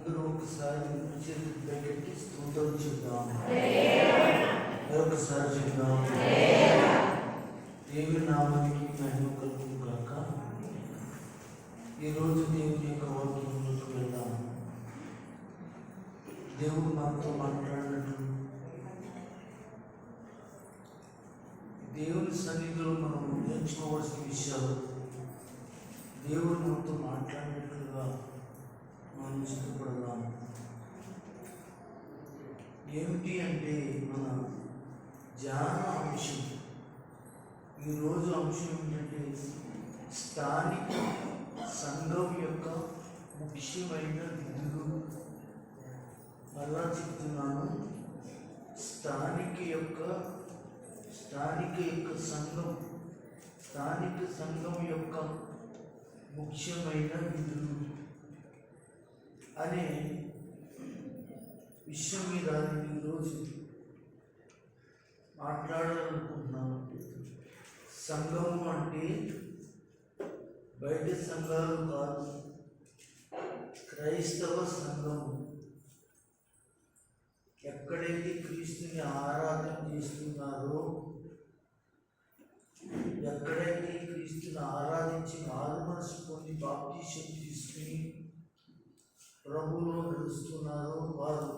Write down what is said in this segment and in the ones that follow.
అందరూ ఒకసారి చేతులు పైకెత్తి స్తోత్రం చెప్దాం. ఒకసారి చెప్దాం. దేవుని నామానికి మహిమ కలుగును గాక. ఈరోజు దేవుని యొక్క వాక్యంలోకి వెళ్దాం. దేవుడు మనతో మాట్లాడినట్లు దేవుని సన్నిధిలో మనం నేర్చుకోవాల్సిన విషయాలు దేవుడు మనతో మాట్లాడినట్లుగా మనం ఇష్టపడదాం. ఏమిటి అంటే మన ధ్యాన అంశం. ఈరోజు అంశం ఏంటంటే స్థానిక సంఘం యొక్క ముఖ్యమైన విధులు. మళ్ళా చెప్తున్నాను, స్థానిక సంఘం యొక్క ముఖ్యమైన విధులు అనే విషయం మీద నేను ఈరోజు మాట్లాడాలనుకుంటున్నాను. సంఘము అంటే బయట సంఘాలు కాదు, క్రైస్తవ సంఘము. ఎక్కడైతే క్రీస్తుని ఆరాధన చేస్తున్నారో, ఎక్కడైతే క్రీస్తుని ఆరాధించి మారుమనసు పొంది బాప్తిసం తీసుకుని ప్రభువులో నడుస్తున్నారో వారు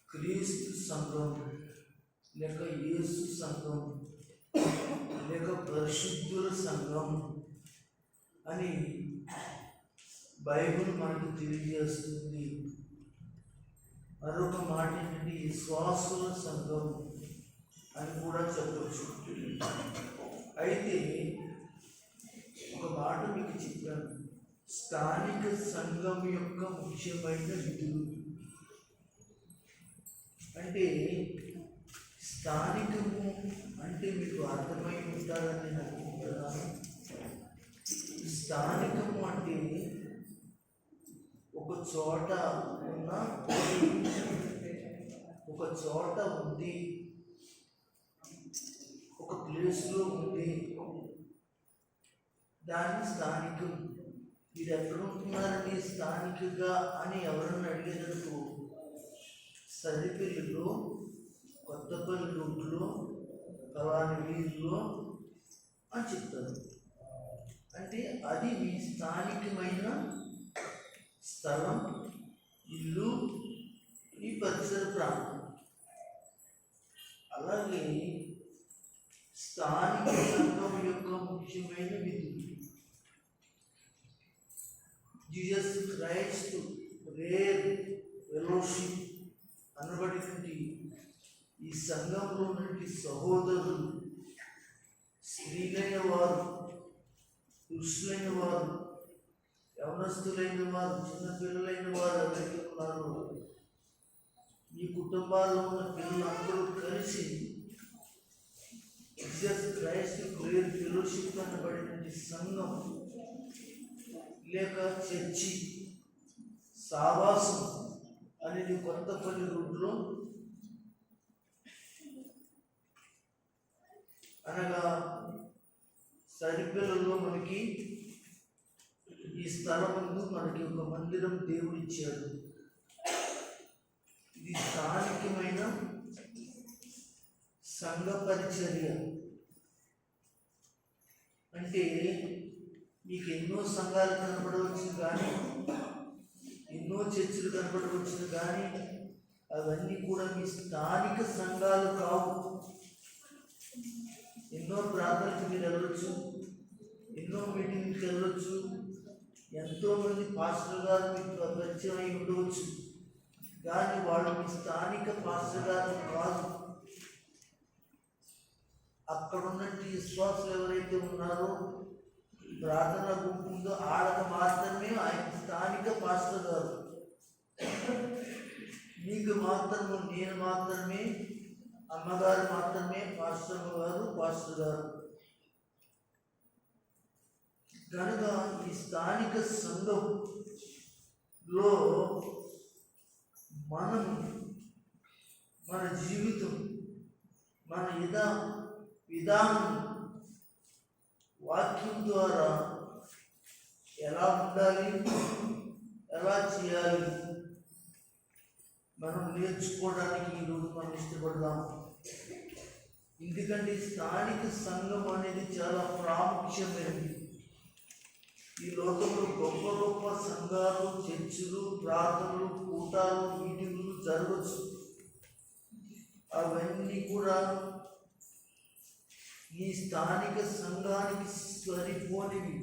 క్రీస్తు సంఘం, లేక యేసు సంఘం, లేక పరిశుద్ధుల సంఘం అని బైబిల్ మనకు తెలియజేస్తుంది. మరొక మాట ఏంటంటే విశ్వాసుల సంఘం అని కూడా చెప్పవచ్చు. అయితే ఒక మాట మీకు చెప్పాను, స్థానిక సంఘం యొక్క ముఖ్యమైన విధులు. అంటే స్థానికము అంటే మీకు అర్థమై ఉంటారని నేను అనుకుంటున్నాను. స్థానికము అంటే ఒక చోట ఉంది, ఒక ప్లేస్లో ఉంది, దాన్ని స్థానికం. మీరు ఎక్కడ ఉంటున్నారని స్థానికగా అని ఎవరన్నా అడిగేటప్పుడు సరిపల్లిలో, కొత్తపల్లి రూట్లో, కవాని వీధిలో అని చెప్తారు. అంటే అది మీ స్థానికమైన స్థలం, ఇల్లు, ఈ పరిసర ప్రాంతం. అలాగే స్థానిక సంఘం యొక్క ముఖ్యమైన విధులు. జీసస్ క్రైస్ట్ రేర్ ఫెలోషిప్ అనబడినటువంటి ఈ సంఘంలో నుండి సహోదరులు, స్త్రీలైన వారు, పురుషులైన వారు, యవనస్తులైన వారు, చిన్నపిల్లలైన వారు ఎవరైతే ఉన్నారు, ఈ కుటుంబాల్లో ఉన్న పిల్లలందరూ కలిసి జీసస్ క్రైస్ట్ రేర్ ఫెలోషిప్ అనబడినటువంటి సంఘం లేక చర్చి, సావాసం అనేది కొత్తపల్లి రూట్లో, అనగా సరిపిల్లలో మనకి ఈ స్థలం ముందు మనకి ఒక మందిరం దేవుడు ఇచ్చాడు. ఇది స్థానికమైన సంఘ పరిచర్య. అంటే మీకు ఎన్నో సంఘాలు కనపడవచ్చు కానీ, ఎన్నో చర్చిలు కనపడవచ్చు కానీ, అవన్నీ కూడా మీ స్థానిక సంఘాలు కావు. ఎన్నో ప్రార్థనలకు మీరు వెళ్ళవచ్చు, ఎన్నో మీటింగ్కి వెళ్ళవచ్చు, ఎంతోమంది పాస్టర్ గారు మీకు పరిచయం అయి ఉండవచ్చు, కానీ వాళ్ళు మీ స్థానిక పాస్టర్ గారు కాదు. అక్కడ ఉన్నట్టు విశ్వాసులు ఎవరైతే ఉన్నారో, ప్రార్థన గుంపుందో ఆడక మాత్రమే ఆయన స్థానిక పాస్టర్ గారు. మీకు మాత్రము, నేను మాత్రమే, అమ్మగారు మాత్రమే పాస్టర్ గారు. కనుక ఈ స్థానిక సంఘంలో మనం మన జీవితం, మన విధానం వాక్యం ద్వారా ఎలా ఉండాలి, ఎలా చేయాలి మనం నేర్చుకోవడానికి ఈరోజు మనం ఇష్టపడదాం. ఎందుకంటే స్థానిక సంఘం అనేది చాలా ప్రాముఖ్యమైనది. ఈ లోకంలో గొప్ప గొప్ప సంఘాలు, చర్చిలు, ప్రార్థనలు, కూటాలు, మీటింగులు జరగచ్చు. అవన్నీ కూడా ఈ స్థానిక సంఘానికి సరిపోనివి.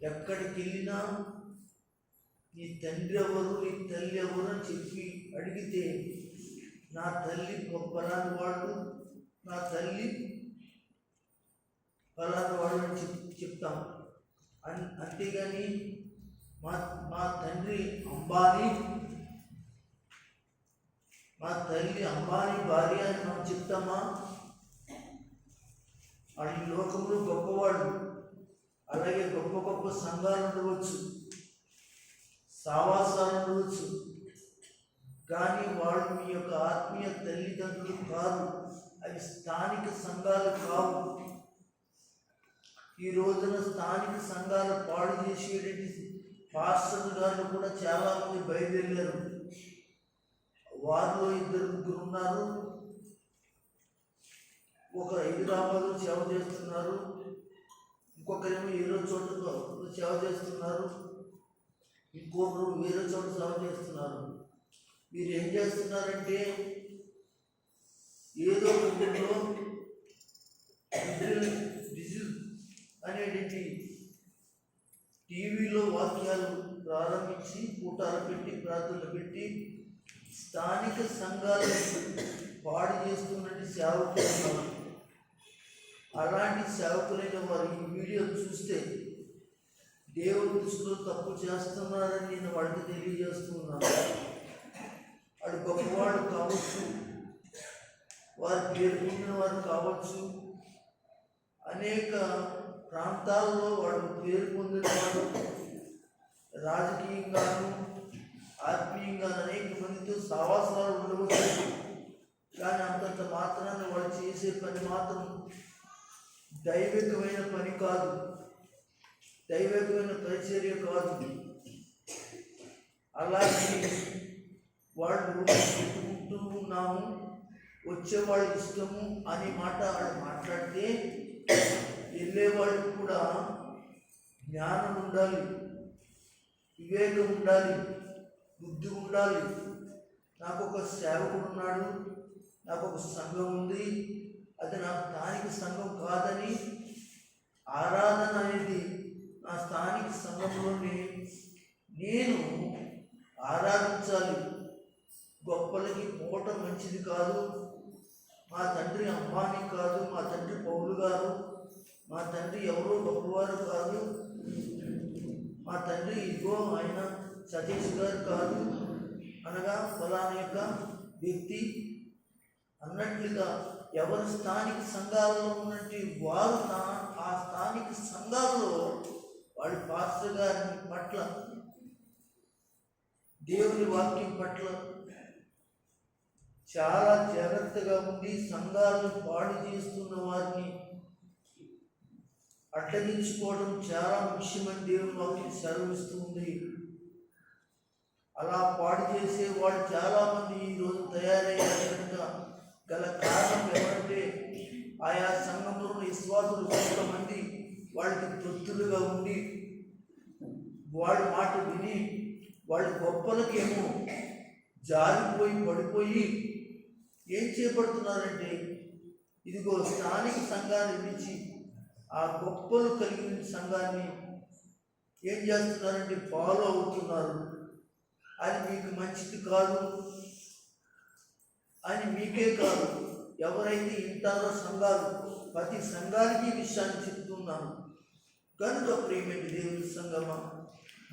ఎక్కడికి వెళ్ళినా నీ తండ్రి ఎవరు, నీ తల్లి ఎవరు అని చెప్పి అడిగితే నా తల్లి పలాని వాళ్ళు, నా తల్లి పలాని వాళ్ళు అని చెప్తాం. అంతేగాని మా తండ్రి అంబానీ, మా తల్లి అంబానీ భార్య అని మనం చెప్తామా? వాళ్ళు ఈ లోకంలో గొప్పవాళ్ళు. అలాగే గొప్ప గొప్ప సంఘాలు ఉండవచ్చు, సావాసాలు ఉండవచ్చు, కానీ వాళ్ళు మీ యొక్క ఆత్మీయ తల్లిదండ్రులు కాదు. అవి స్థానిక సంఘాలు కావు. ఈ రోజున స్థానిక సంఘాలు పాడు చేసేటువంటి పాస్టర్ గారు కూడా చాలామంది బయలుదేరారు. వారిలో 2-3 ఉన్నారు. ఒకరు హైదరాబాద్లో సేవ చేస్తున్నారు, ఇంకొకరేమో ఏదో చోట సేవ చేస్తున్నారు, ఇంకొకరు వేరే చోట సేవ చేస్తున్నారు. మీరు ఏం చేస్తున్నారంటే ఏదో ఊళ్ళో డిజిల్ అనేటువంటి టీవీలో వాక్యాలు ప్రారంభించి కూటాలు పెట్టి ప్రార్థనలు పెట్టి స్థానిక సంఘాలను పాడు చేస్తున్నట్టు సేవకులు. అలాంటి సేవకులైన వారు ఈ వీడియో చూస్తే దేవుని దృష్టిలో తప్పు చేస్తున్నారని నేను వాడికి తెలియజేస్తున్నాను. వాడు గొప్పవాడు కావచ్చు, వారి పేరు పొందిన వారు కావచ్చు, అనేక ప్రాంతాల్లో వాడు పేరు పొందిన వాడు, రాజకీయంగాను ఆత్మీయంగా అనేక మందితో సావాసాలు ఉండవచ్చు. కానీ అంతంత మాత్రాన వాడు చేసే పని మాత్రం దైవికమైన పని కాదు, దైవికమైన పరిచర్య కాదు. అలాగే వాళ్ళు పెట్టుకుంటూ ఉన్నాము, వచ్చేవాళ్ళు ఇష్టము అనే మాట వాళ్ళు మాట్లాడితే వెళ్ళేవాళ్ళు కూడా జ్ఞానం ఉండాలి, వివేకం ఉండాలి, బుద్ధి ఉండాలి. నాకు ఒక సేవకుడు ఉన్నాడు, నాకు ఒక సంఘం ఉంది, అది నా స్థానిక సంఘం కాదని ఆరాధన అనేది నా స్థానిక సంఘంలోనే నేను ఆరాధించాలి. గొప్పలకి పోవటం మంచిది కాదు. మా తండ్రి అంబానీ కాదు, మా తండ్రి పౌలు గారు, మా తండ్రి ఎవరో గొప్పవారు కాదు, మా తండ్రి ఇదిగో ఆయన సతీష్ గారు కాదు అనగా ఫలానా యొక్క వ్యక్తి అన్నట్లుగా ఎవరి స్థానిక సంఘాలలో ఉన్నట్టు వారు ఆ స్థానిక సంఘాలలో వాడి పాస్టర్ గారి పట్ల, దేవుని వాక్యం పట్ల చాలా జాగ్రత్తగా ఉండి సంఘాలను పాడు చేస్తున్న వారిని అడ్డగించుకోవడం చాలా ముఖ్యమని దేవుని వాక్యం సెలవిస్తుంది. అలా పాడు చేసే వాళ్ళు చాలామంది ఈరోజు తయారయ్యాక గల కారణం ఏమంటే ఆయా సంఘంలో విశ్వాసులు కొంతమంది వాళ్ళకి తొత్తులుగా ఉండి వాళ్ళ మాట విని వాళ్ళ గొప్పలకేమో జారిపోయి పడిపోయి ఏం చేపడుతున్నారంటే ఇదిగో స్థానిక సంఘాన్ని విడిచి ఆ గొప్పలు కలిగిన సంఘాన్ని ఏం చేస్తున్నారంటే ఫాలో అవుతున్నారు. అది మీకు మంచిది కాదు అని మీకే కాదు, ఎవరైతే ఇంటారో సంఘాలు ప్రతి సంఘానికి విషయాన్ని చెప్తున్నాను. కనుక ప్రియమైన దేవుని సంఘమా,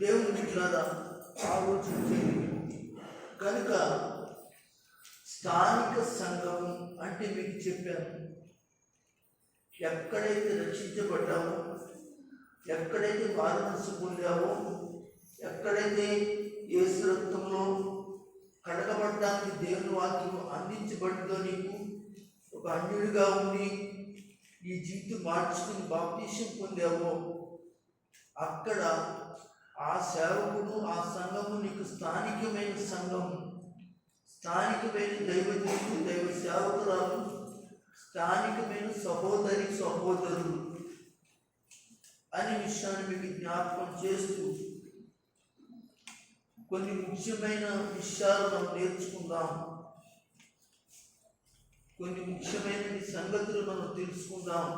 దేవుని బిడ్డలారా ఆలోచించేది. కనుక స్థానిక సంఘం అంటే మీకు చెప్పాను, ఎక్కడైతే రక్షించబడ్డావో, ఎక్కడైతే మారుమనసు పొందావో, ఎక్కడైతే యేసు రక్తంలో కడగబడ్డానికి దేవుని వాక్యం అందించబడిందో, నీకు ఒక అన్యుడిగా ఉండి ఈ జీవితం మార్చుకుని బాప్తీసం పొందావో, అక్కడ ఆ సేవకుడు, ఆ సంఘము నీకు స్థానికమైన సంఘము, స్థానికమైన దైవజనులు, దైవ సేవకురాలు, స్థానికమైన సహోదరి సహోదరులు అనే విషయాన్ని మీకు జ్ఞాపకం చేస్తూ కొన్ని ముఖ్యమైన విషయాలు మనం నేర్చుకుందాం. కొన్ని ముఖ్యమైన సంగతులు మనం తెలుసుకుందాం.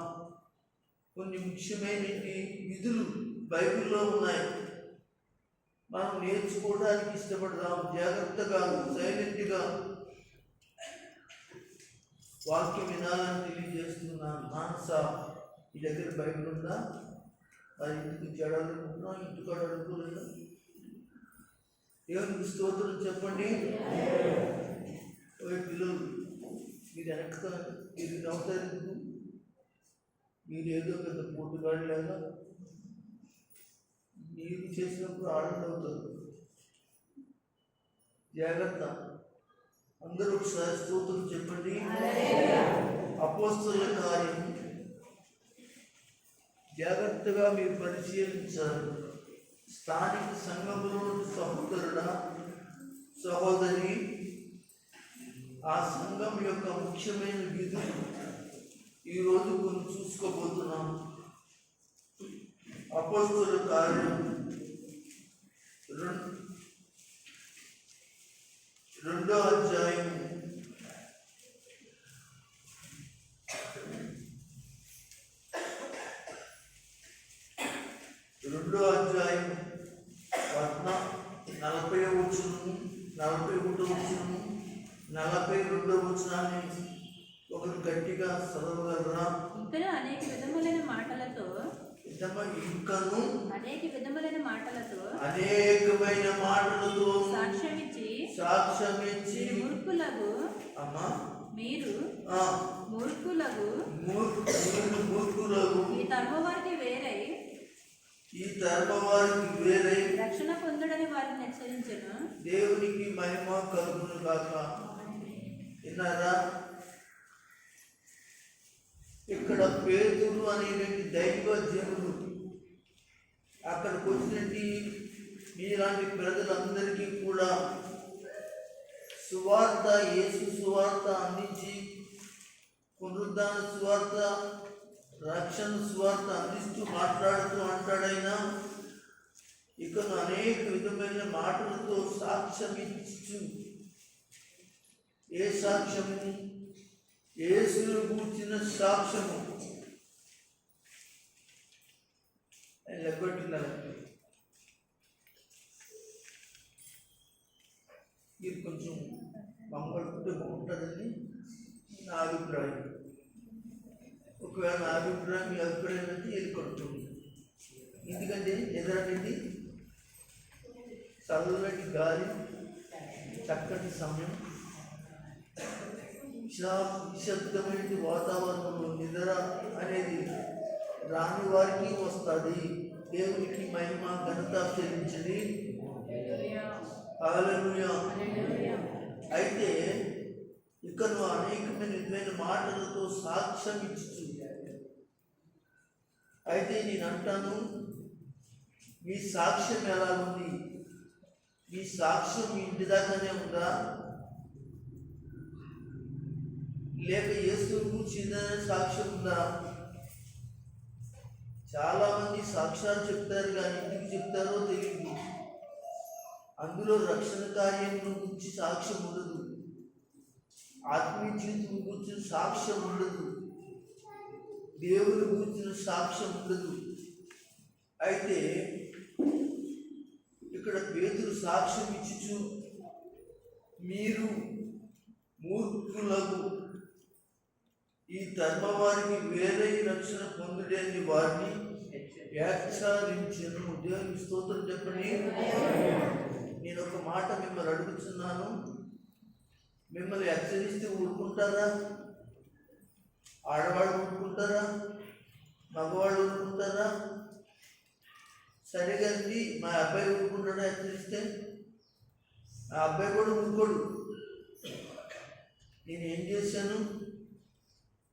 కొన్ని ముఖ్యమైన విధులు బైబిల్లో ఉన్నాయి, మనం నేర్చుకోవడానికి ఇష్టపడదాం. జాగ్రత్తగా, సైలెంట్గా వాక్యం వినాలని తెలియజేస్తున్నాను. మానస, ఈ దగ్గర బైబిల్ ఉందా? అది ఇంటికి చెడాలనుకుంటున్నాం, ఇంటికాడ అనుకోలేదు. దేవునికి స్తోత్రం చెప్పండి. పిల్లలు మీరు మీరు నవ్వుతారు. మీరు ఏదో పెద్ద పోటుగాడు లేదా, మీరు చేసినప్పుడు ఆనందం అవుతారు. జాగ్రత్త. అందరూ ఒకసారి స్తోత్రం చెప్పండి. అపోస్తలుల కార్యం జాగ్రత్తగా మీరు పరిశీలించాలి. స్థానిక సంఘంలో సహోదరుడా, సహోదరి, ఆ సంఘం యొక్క ముఖ్యమైన విధులు ఈరోజు కొన్ని చూసుకోబోతున్నాం. అపోస్తలుల కార్యం 2వ అధ్యాయం 40వ వచనము, 41వ వచనము, 42వ వచనాన్ని ఒకరు గట్టిగా చదవగలరా? ఇంకను అనేక విధములైన మాటలతో సాక్ష్యమిచ్చి మూర్ఖులకు ఈ తరమవారికి వేరై రక్షణ పొందడని వారిని హెచ్చరించెను. దేవునికి మహిమ కలుగును గాక. విన్నారా? ఇక్కడ పేతురు అనేటువంటి దైవజనుడు అక్కడికి వచ్చినట్టు మీలాంటి ప్రజలందరికీ కూడా సువార్త, యేసు సువార్త అందించి, పునరుద్ధాన సువార్త, రక్షణ సువార్త అందిస్తూ మాట్లాడుతూ అంటాడైనా ఇక అనేక విధమైన మాటలతో సాక్ష్యం ఇచ్చు. ఏ సాక్ష్యము? యేసును గూర్చిన సాక్ష్యము. లెగ్గొట్టినారు. మీరు కొంచెం మంగళకుంటే బాగుంటుందని నా అభిప్రాయం. ఒకవేళ నా అభిప్రాయం మీ అభిప్రాయం అయితే ఎదుర్కొంటుంది. ఎందుకంటే ఎదురండి చల్లటి గాలి, చక్కటి సమయం, నిశ్శబ్దమైన వాతావరణంలో నిద్ర అనేది రాని వారికి వస్తుంది. దేవునికి మహిమ ఘనత చెల్లించండి. హల్లెలూయా. అయితే ఇక్కడ అనేకమైన విధమైన మాటలతో సాక్ష్యం ఇచ్చు. అయితే నేను అంటాను, మీ సాక్ష్యం ఎలా ఉంది? మీ సాక్ష్యం మీ ఇంటి దాకానే ఉందా, లేక యేసు కూర్చుందనే సాక్ష్యం ఉందా? చాలా మంది సాక్ష్యాలు చెప్తారు, కానీ ఎందుకు చెప్తారో తెలియదు. అందులో రక్షణ కార్యం గురించి సాక్ష్యం ఉండదు, ఆత్మీయ జీవితం గురించి సాక్ష్యం ఉండదు, దేవుని గురించిన సాక్ష్యం ఉండదు. అయితే ఇక్కడ పేతురు సాక్ష్యం ఇచ్చు, మీరు మూర్ఖులకు ఈ ధర్మవారికి వేరే రక్షణ పొందుడని వారిని వ్యాఖ్యానించను. దేవునికి స్తోత్రం చెప్పండి. నేను ఒక మాట మిమ్మల్ని అడుగుతున్నాను, మిమ్మల్ని హెచ్చరిస్తే ఊరుకుంటారా? ఆడవాళ్ళు ఊరుకుంటారా? మగవాళ్ళు ఊరుకుంటారా? సరే కానీ మా అబ్బాయి ఊరుకుంటాడా? హెచ్చరిస్తే ఆ అబ్బాయి కూడా ఊరుకోడు. నేను ఏం చేశాను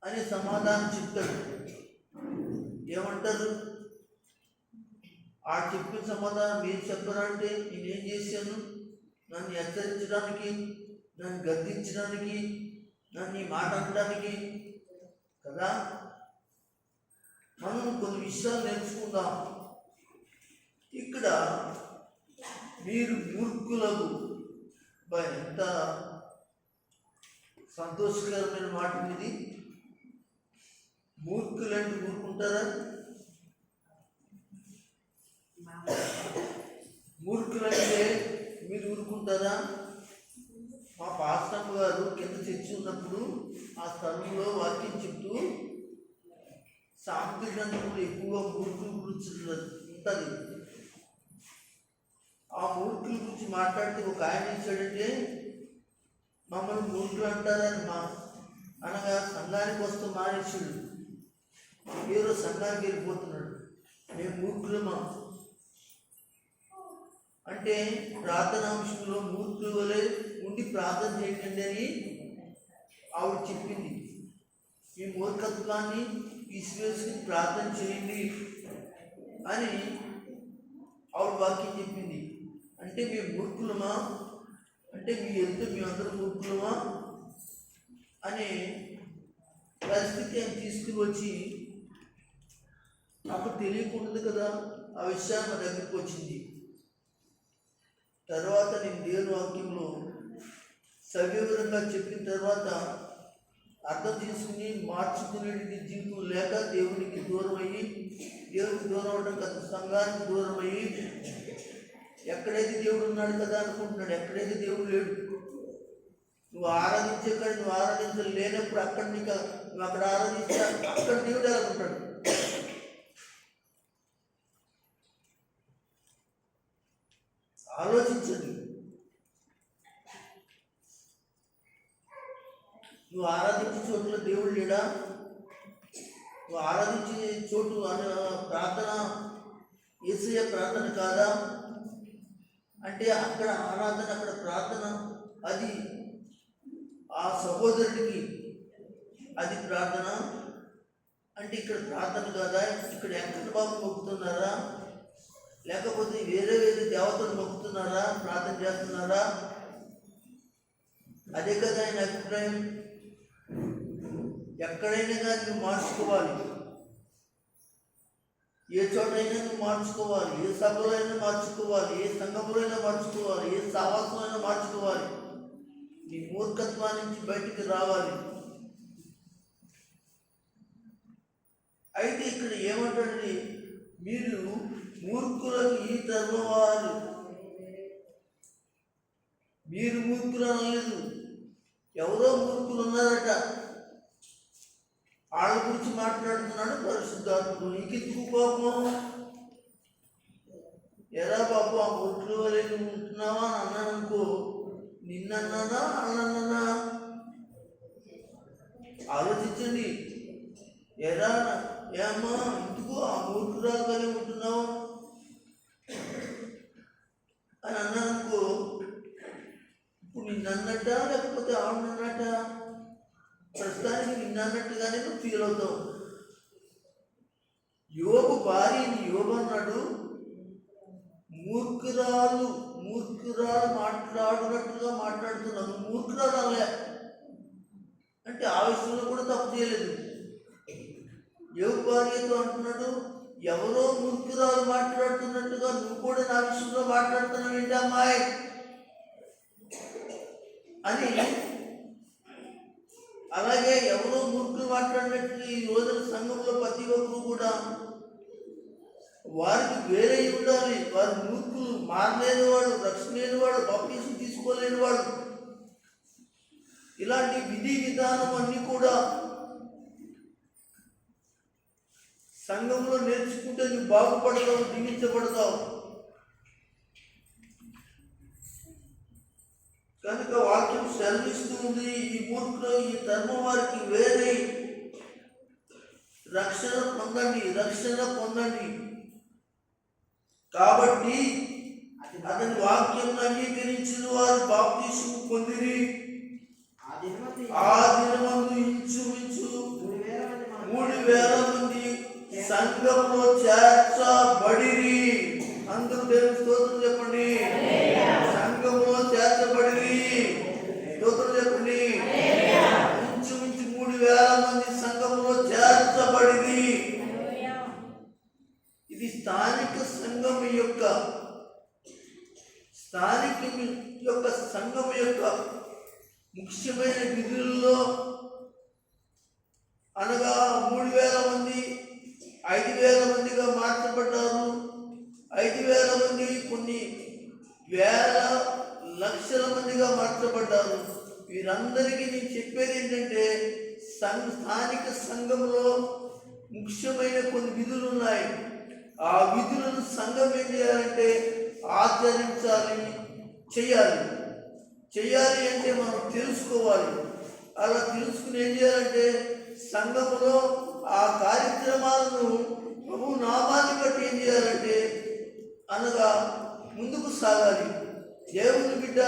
అని సమాధానం చెప్తాడు. ఏమంటారు? ఆ చెప్పిన సమాధానం మీరు చెప్పరా అంటే నేనేం చేశాను? నన్ను హెచ్చరించడానికి, నన్ను గద్దించడానికి, నన్ను ఈ మాట అనడానికి కదా. మనం కొన్ని విషయాలు నేర్చుకుందాం. ఇక్కడ మీరు మూర్ఖులకు ఎంత సంతోషకరమైన మాట ఇది. మూర్ఖులంటే ఊరుకుంటారా? మూర్ఖులంటే మీరు ఊరుకుంటారా? మా పాస్టర్ గారు కింద తెచ్చి ఉన్నప్పుడు ఆ స్థలంలో వాక్యం చెప్తూ సాంస్కృతిక గ్రంథంలో ఎక్కువగా మూర్ఖుల గురించి ఉంటుంది. ఆ మూర్ఖుల గురించి మాట్లాడితే ఒక ఆయన ఇచ్చాడంటే మమ్మల్ని మూర్ఖులు అంటారని అనగా సంఘానికి వస్తూ మానేసాడు. ఏదో సంఘానికి వెళ్ళిపోతున్నాడు. మేము మూర్ఖులమా అంటే ప్రార్థనాంశంలో మూర్ఖుల వలె ఉండి ప్రార్థన చేయకండి అని ఆవిడ చెప్పింది. మీ మూర్ఖత్వాన్ని తీసివేసుకుని ప్రార్థన చేయండి అని ఆవిడ వాక్యం చెప్పింది. అంటే మేము మూర్ఖులమా అంటే మీ వెళ్తే మేమందరం మూర్ఖులమా అనే పరిస్థితి ఆయన తీసుకుని వచ్చి నాకు తెలియకూడదు కదా. ఆ విషయాన్ని మా దగ్గరికి వచ్చింది. తర్వాత నేను దేవుని వాక్యంలో సవివరంగా చెప్పిన తర్వాత అర్థం చేసుకుని మార్చుకునే జీవితం లేక దేవునికి దూరం అయ్యి, దేవునికి దూరం అవడం కదా, సంఘానికి దూరం అయ్యి, ఎక్కడైతే దేవుడు ఉన్నాడు కదా అనుకుంటున్నాడు. ఎక్కడైతే దేవుడు లేడు. నువ్వు ఆరాధించే కానీ నువ్వు ఆరాధించలేనప్పుడు అక్కడ నీకు నువ్వు అక్కడ ఆరాధిస్తే అక్కడ దేవుడు ఎలా ఉంటాడు? ఆలోచించండి. నువ్వు ఆరాధించే చోట్ల దేవుడు లేడా? నువ్వు ఆరాధించే చోటు ప్రార్థన యేసయ్య ప్రార్థన కాదా అంటే అక్కడ ఆరాధన, అక్కడ ప్రార్థన, అది ఆ సహోదరుడికి అది ప్రార్థన అంటే ఇక్కడ ప్రార్థన కాదా? ఇక్కడ ఎక్కడ బాబు మొక్కుతున్నారా? లేకపోతే వేరే వేరే దేవతలు మొక్కుతున్నారా? ప్రార్థన చేస్తున్నారా? అదే కదా ఆయన అభిప్రాయం. ఎక్కడైనా కానీ నువ్వు మార్చుకోవాలి. ఏ చోటైనా నువ్వు మార్చుకోవాలి. ఏ సభలో అయినా మార్చుకోవాలి. ఏ సంఘంలో అయినా మార్చుకోవాలి. ఏ సావాసం అయినా మార్చుకోవాలి. నీ మూర్ఖత్వాన్ని నుంచి బయటికి రావాలి. అయితే ఇక్కడ ఏమంటండి, మీరు మూర్ఖులకు ఈ తరం వారు, మీరు మూర్ఖులు అనలేదు, ఎవరో మూర్ఖులు ఉన్నారట. వాళ్ళ గురించి మాట్లాడుతున్నాడు పరిశుద్ధాత్ముడు. నీకెందుకు కోపం? ఎరా బాబు ఆ మూర్ఖుల వలె నువ్వు ఉంటున్నావా అని అన్నాను అనుకో, నిన్నన్నానా అన్నన్నా? ఆలోచించండి. ఎరా ఏమ్మా ఎందుకు ఆ మూర్ఖురాలు వలె ఉంటున్నావు అని అన్నాను అనుకో, ఇప్పుడు నిన్నన్నట్ట లేకపోతే ఆవిడన్నట్ట? ప్రస్తుతానికి నిన్నన్నట్టుగానే నువ్వు ఫీల్ అవుతావు. యోబు భార్యని యోబు అన్నాడు, మూర్ఖురాలు మాట్లాడునట్టుగా మాట్లాడుతున్నావు. మూర్ఖురాలు అనలే అంటే ఆ విషయంలో కూడా తప్పు చేయలేదు. యోబు భార్యతో అంటున్నాడు, ఎవరో మూర్ఖురాలు మాట్లాడుతున్నట్టుగా నువ్వు కూడా నా విషయంలో మాట్లాడుతున్నావు ఏంటి అమ్మాయి అని. అలాగే ఎవరో మూర్ఖులు మాట్లాడినట్టు ఈ రోజున సంఘంలో ప్రతి ఒక్కరు కూడా వారికి వేరే ఉండాలి. వారు మూర్ఖులు, మారలేని వాడు, రక్షణ లేని వాడు, బాప్టిజం తీసుకోలేని వాడు, ఇలాంటి విధి విధానం అన్నీ కూడా సంఘంలో నేర్చుకుంటే నువ్వు బాగుపడతావు, దీవించబడతావు. కనుక వాక్యం సెలవిస్తూ ఉంది, ఈ మూర్ఖులు ఈ ధర్మం వారికి వేరే రక్షణ పొందండి. కాబట్టి అతని వాక్యం అంగీకరించిన వారు బాప్తిస్మము పొందిరి. ఆ దినమందు ఇంచుమించు 3,000 మంది సంఘంలో చేర్చబడిరి. అందరూ దేవుని స్తోత్రం చెప్పండి. సంఘములో చేర్చబడి స్తోత్రం చెప్పండి. ఇంచుమించు 3,000 మంది సంఘములో చేర్చబడింది. ఇది స్థానిక సంఘం యొక్క సంఘం యొక్క ముఖ్యమైన విధుల్లో అనగా 3,000 మంది 5,000 మందిగా మార్చబడ్డారు. 5,000 మంది కొన్ని వేల లక్షల మందిగా మార్చబడ్డారు. వీరందరికీ నేను చెప్పేది ఏంటంటే స్థానిక సంఘంలో ముఖ్యమైన కొన్ని విధులు ఉన్నాయి. ఆ విధులను సంఘం ఏం చేయాలంటే ఆచరించాలి, చేయాలి అంటే మనం తెలుసుకోవాలి. అలా తెలుసుకుని ఏం చేయాలంటే సంఘములో ఆ కార్యక్రమాలను ప్రభు నామాన్ని బట్టి ఏం చేయాలంటే అనగా ముందుకు సాగాలి. దేవుని బిడ్డ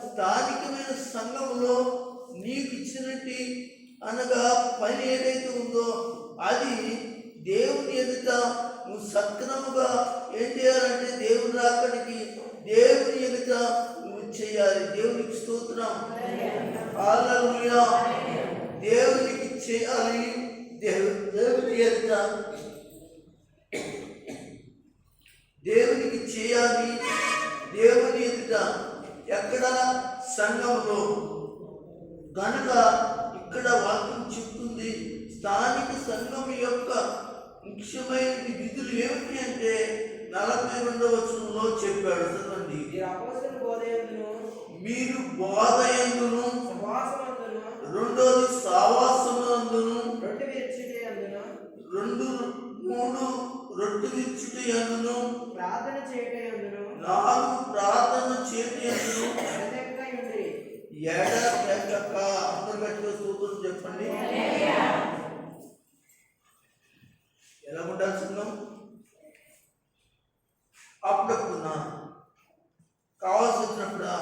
స్థానికమైన సంఘములో నీకు ఇచ్చినట్టు అనగా పని ఏదైతే ఉందో అది దేవుని ఎదుట నువ్వు సక్రముగా ఏం చేయాలంటే దేవుని రాకడికి దేవుని ఎదుట నువ్వు చేయాలి. దేవునికి స్తోత్రం. హల్లెలూయా. దేవునికి చేయాలి. దేవుని ఎదుట దేవునికి చేయాలి. దేవుని ఎదుట ఎక్కడ సంఘంలో కనుక ఇక్కడ వాక్యం చెప్తుంది స్థానిక సంఘం యొక్క ముఖ్యమైన విధులు ఏమిటి అంటే 42వ వచనంలో చెప్పాడు. చదవండి. మీరు బోధయందును రెండోది సావాసమునందును 2-3 రొట్టె విరుచుటయందును ప్రార్థన చేయటయందును 4 ప్రార్థన చేయటయందును ఎడతెగక అందరూ గట్టిగా స్తోత్రం చెప్పండి. ఎలా ఉండాలి సంఘం? అప్పుడప్పుడున్నా కావాల్సి వచ్చినప్పుడా,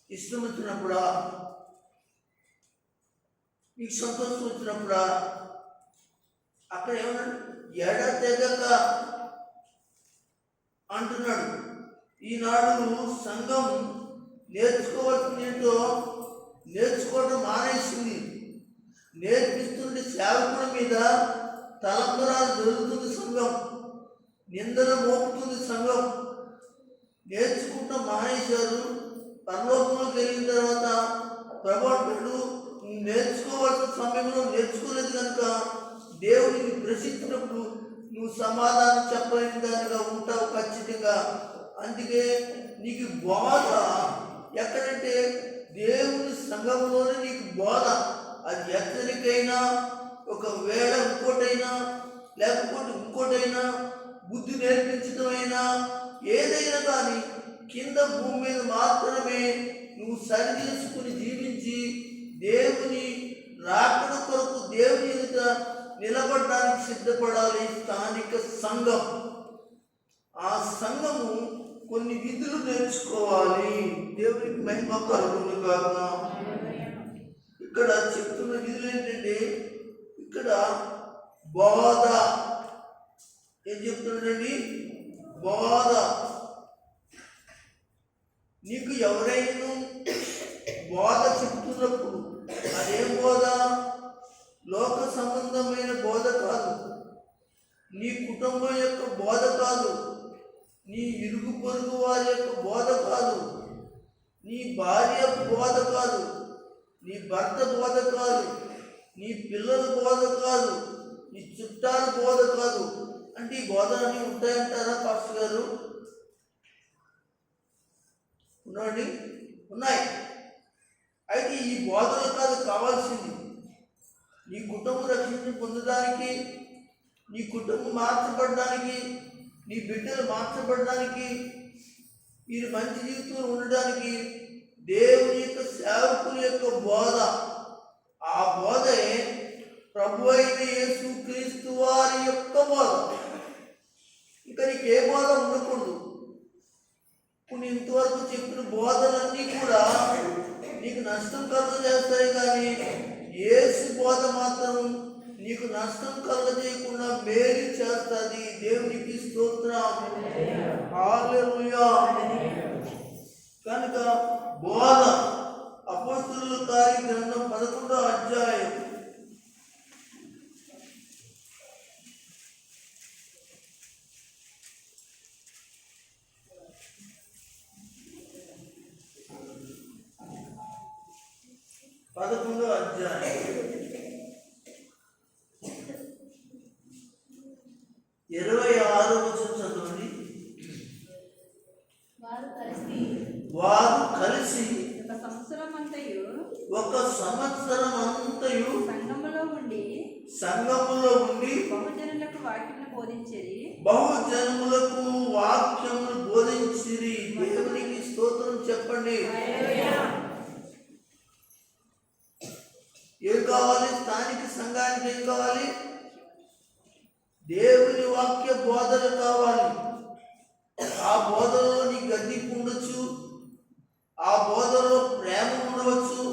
ఇష్టం వచ్చినప్పుడా, నీకు సంతోషం వచ్చినప్పుడా అక్కడ ఏమన్నాడు? ఎడతెగక అంటున్నాడు. ఈనాడు సంఘం నేర్చుకోవాల్సింది ఏంటో నేర్చుకోవడం మానేసింది. నేర్పిస్తుంటే సేవకుల మీద తలంబరాలు జరుగుతుంది సంఘం, నిందన మోపుతుంది సంఘం. నేర్చుకుంటాం మానేశారు. పరలోకంలోకి వెళ్ళిన తర్వాత ప్రభావితుడు నేర్చుకోవాల్సిన సమయంలో నేర్చుకోలేదు కనుక దేవుడిని ప్రశ్నించినప్పుడు నువ్వు సమాధానం చెప్పలేని దానిగా ఉంటావు ఖచ్చితంగా. అందుకే నీకు బోధ ఎక్కడంటే దేవుని సంఘంలోనే నీకు బోధ. అది ఎక్కడికైనా ఒకవేళ ఇంకోటైనా లేకపోతే ఇంకోటైనా బుద్ధి నేర్పించడమైనా ఏదైనా కానీ కింద భూమి మీద మాత్రమే నువ్వు సరి చేసుకుని జీవించి దేవుని రాకడ కొరకు దేవుని ఎదుట నిలబడడానికి సిద్ధపడాలి స్థానిక సంఘం. ఆ సంఘము కొన్ని విధులు నేర్చుకోవాలి. దేవునికి మహిమ కలుగును గాక. ఇక్కడ చెప్తున్న విధులు ఏంటంటే ఇక్కడ బోధ ఏం చెప్తున్నాడండి? బోధ. నీకు ఎవరైనా బోధ చెప్తున్నప్పుడు అదేం బోధ? లోక సంబంధమైన బోధ కాదు, నీ కుటుంబం యొక్క బోధ కాదు, నీ ఇరుగు పొరుగు వారి యొక్క బోధ కాదు, నీ భార్య బోధ కాదు, నీ భర్త బోధ కాదు, నీ పిల్లల బోధ కాదు, నీ చుట్టాల బోధ కాదు. అంటే ఈ బోధనన్నీ ఉంటాయంటారా పాస్టర్ గారు? ఉన్నాయండి, ఉన్నాయి. అయితే ఈ బోధన కాదు కావాల్సింది. నీ కుటుంబం రక్షణ పొందడానికి, నీ కుటుంబం మార్చబడడానికి, నీ బిడ్డలు మార్చబడడానికి, మీరు మంచి జీవితంలో ఉండడానికి దేవుని యొక్క సేవకుల యొక్క బోధ. ఆ బోధే ప్రభు అయిన యేసుక్రీస్తు వారి యొక్క బోధ. ఇక నీకు ఏ బోధ ఉండకూడదు. ఇప్పుడు ఇంతవరకు చెప్పిన బోధలన్నీ కూడా నీకు నష్టం కలుగజేస్తాయి, కానీ యేసు బోధ మాత్రం నీకు నష్టం కలుగజేయకుండా మేలు చేస్తుంది. దేవునికి స్తోత్రం. హల్లెలూయా. కనుక బోధ అపోస్తలుల కార్య గ్రంథం 11వ అధ్యాయం 11వ అధ్యాయం 26వ వచనం చదవండి. వారు కలిసి ఒక సంవత్సరం అంతయు సంఘములో ఉండి బహుజనులకు వాక్యమును బోధించిరి. దేవునికి స్తోత్రం చెప్పండి. ఏం కావాలి? స్థానిక సంఘానికి ఏం కావాలి? దేవుని వాక్య బోధన కావాలి. ఆ బోధనలో నీ గద్దింపు ఉండొచ్చు, ఆ బోధనలో ప్రేమ ఉండవచ్చు,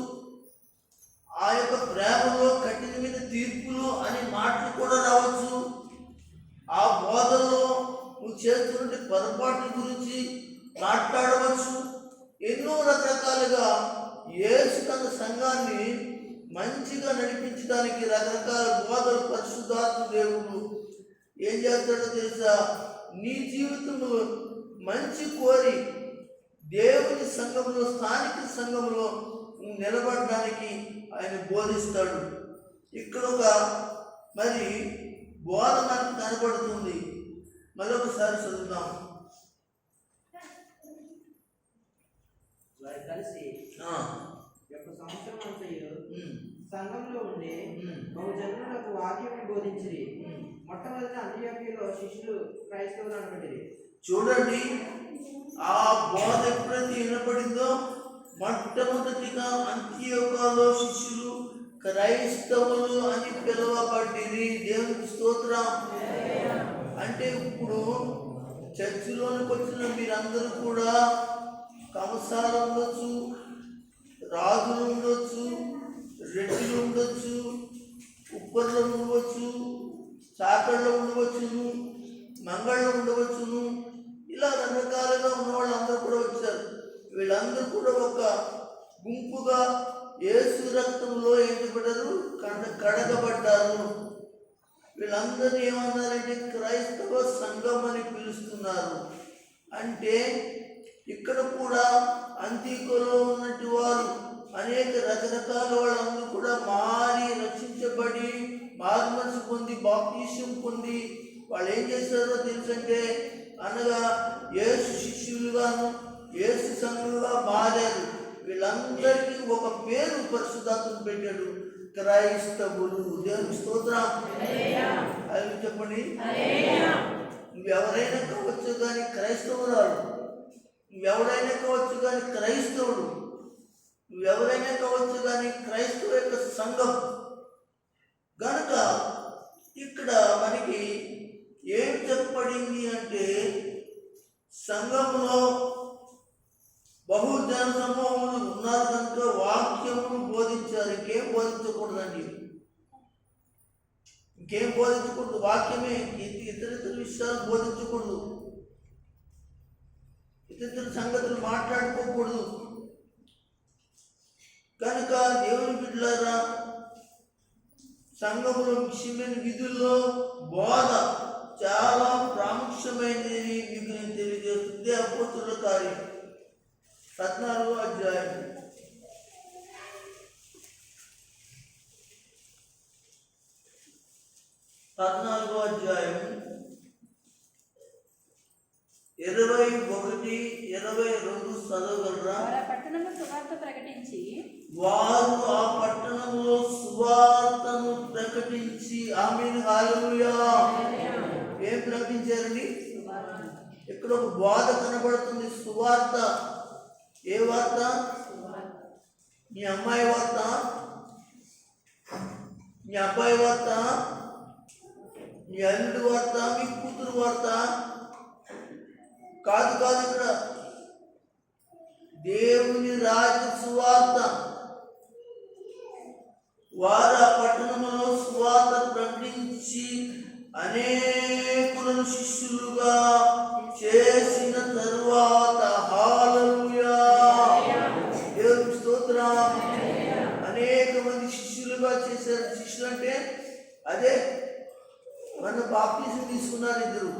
ఆ యొక్క ప్రేమలో కఠినమైన తీర్పులు అనే మాటలు కూడా రావచ్చు. ఆ బోధనలో నువ్వు చేస్తున్న పొరపాట్ల గురించి మాట్లాడవచ్చు. ఎన్నో రకరకాలుగా యేసు తన సంఘాన్ని మంచిగా నడిపించడానికి రకరకాల బోధలు పరిశుద్ధాత్మ దేవుడు ఏం చేస్తాడో తెలుసా? నీ జీవితంలో మంచి కోరి దేవుని సంఘంలో, స్థానిక సంఘంలో నిలబడడానికి ఆయన బోధిస్తాడు. ఇక్కడ ఒక మరి బోధ మనకు కనబడుతుంది. మరొకసారి చదువుతాం. వారు కలిసి ఒక సంవత్సరం అంతయు సంఘంలో ఉండి బహుజనులకు వాక్యమును బోధించిరి. మొట్టమొదటి అంత్యోక్యలో శిష్యులు క్రైస్తవులు అనబడిరి. చూడండి, ఆ బోధ ఎప్పుడైతే వినపడిందో మొట్టమొదటిగా అంత్యోక్యలో శిష్యులు క్రైస్తవులు అని పిలువబడిరి. దేవునికి స్తోత్రం. అంటే ఇప్పుడు చర్చిలోనికి వచ్చిన మీరందరూ కూడా కంసాలు ఉండొచ్చు, రాజులు ఉండొచ్చు, రెడ్డిలు ఉండొచ్చు, ఉప్పర్లు ఉండవచ్చు, చాకళ్ళు ఉండవచ్చును, మంగళ్ళు ఉండవచ్చును. ఇలా రకరకాలుగా ఉన్న వాళ్ళందరూ కూడా వచ్చారు. వీళ్ళందరూ కూడా ఒక గుంపుగా యేసు రక్తంలో ఎంచబడ్డారు, కడగబడ్డారు. వీళ్ళందరూ ఏమన్నారంటే క్రైస్తవ సంఘం అని పిలుస్తున్నారు. అంటే ఇక్కడ కూడా అంత్యోక్యలో ఉన్నట్టు వారు అనేక రకరకాల వాళ్ళందరూ కూడా మారి రక్షించబడి మారుమనసు పొంది బాప్తిసం పొంది వాళ్ళు ఏం చేశారో తెలుసంటే అనగా యేసు శిష్యులుగాను యేసు సంఘంగా మారారు. వీళ్ళందరికీ ఒక పేరు పరిశుద్ధాత్మ పెట్టాడు, క్రైస్తవులు. దేవుని స్తోత్రం. అది చెప్పండి. నువ్వెవరైనా కావచ్చు కానీ క్రైస్తవురాలు, నువ్వెవరైనా కావచ్చు కానీ క్రైస్తవుడు, నువ్వెవరైనా కావచ్చు కానీ క్రైస్తవ యొక్క సంఘం. కనుక ఇక్కడ మనకి ఏం చెప్పబడింది అంటే సంఘంలో బహుజన సమూహములు ఉన్నారు కనుక వాక్యమును బోధించారు. ఇంకేం బోధించకూడదండి, ఇంకేం బోధించకూడదు. వాక్యమే, ఇతర విషయాలు బోధించకూడదు, ఇతర సంగతులు మాట్లాడుకోకూడదు. కనుక దేవుని బిడ్డలారా, సంఘములో ముఖ్యమైన విధుల్లో బోధ చాలా ప్రాముఖ్యమైనది మీకు నేను తెలియజేస్తుంది. అపోస్తలుల కార్యం 14వ అధ్యాయం 14వ అధ్యాయం 21, 22 చదవగలరా? వారు ఆ పట్టణంలో సువార్తను ప్రకటించి ఆమేన్ హల్లెలూయా. ఏం ప్రకటించారండి? ఇక్కడ ఒక బోధ కనబడుతుంది, సువార్త. ఏ వార్త? మీ అమ్మాయి వార్త, మీ అబ్బాయి వార్త, మీ అల్లుడి వార్త, మీ కూతురు వార్త కాదు. ఇక్కడ దేవుని రాజ్య సువార్త. వారు ఆ పట్టణంలో సువార్త ప్రకటించి అనేకులను శిష్యులుగా మన బాప్టిజం తీసుకున్నారు ఇద్దరు,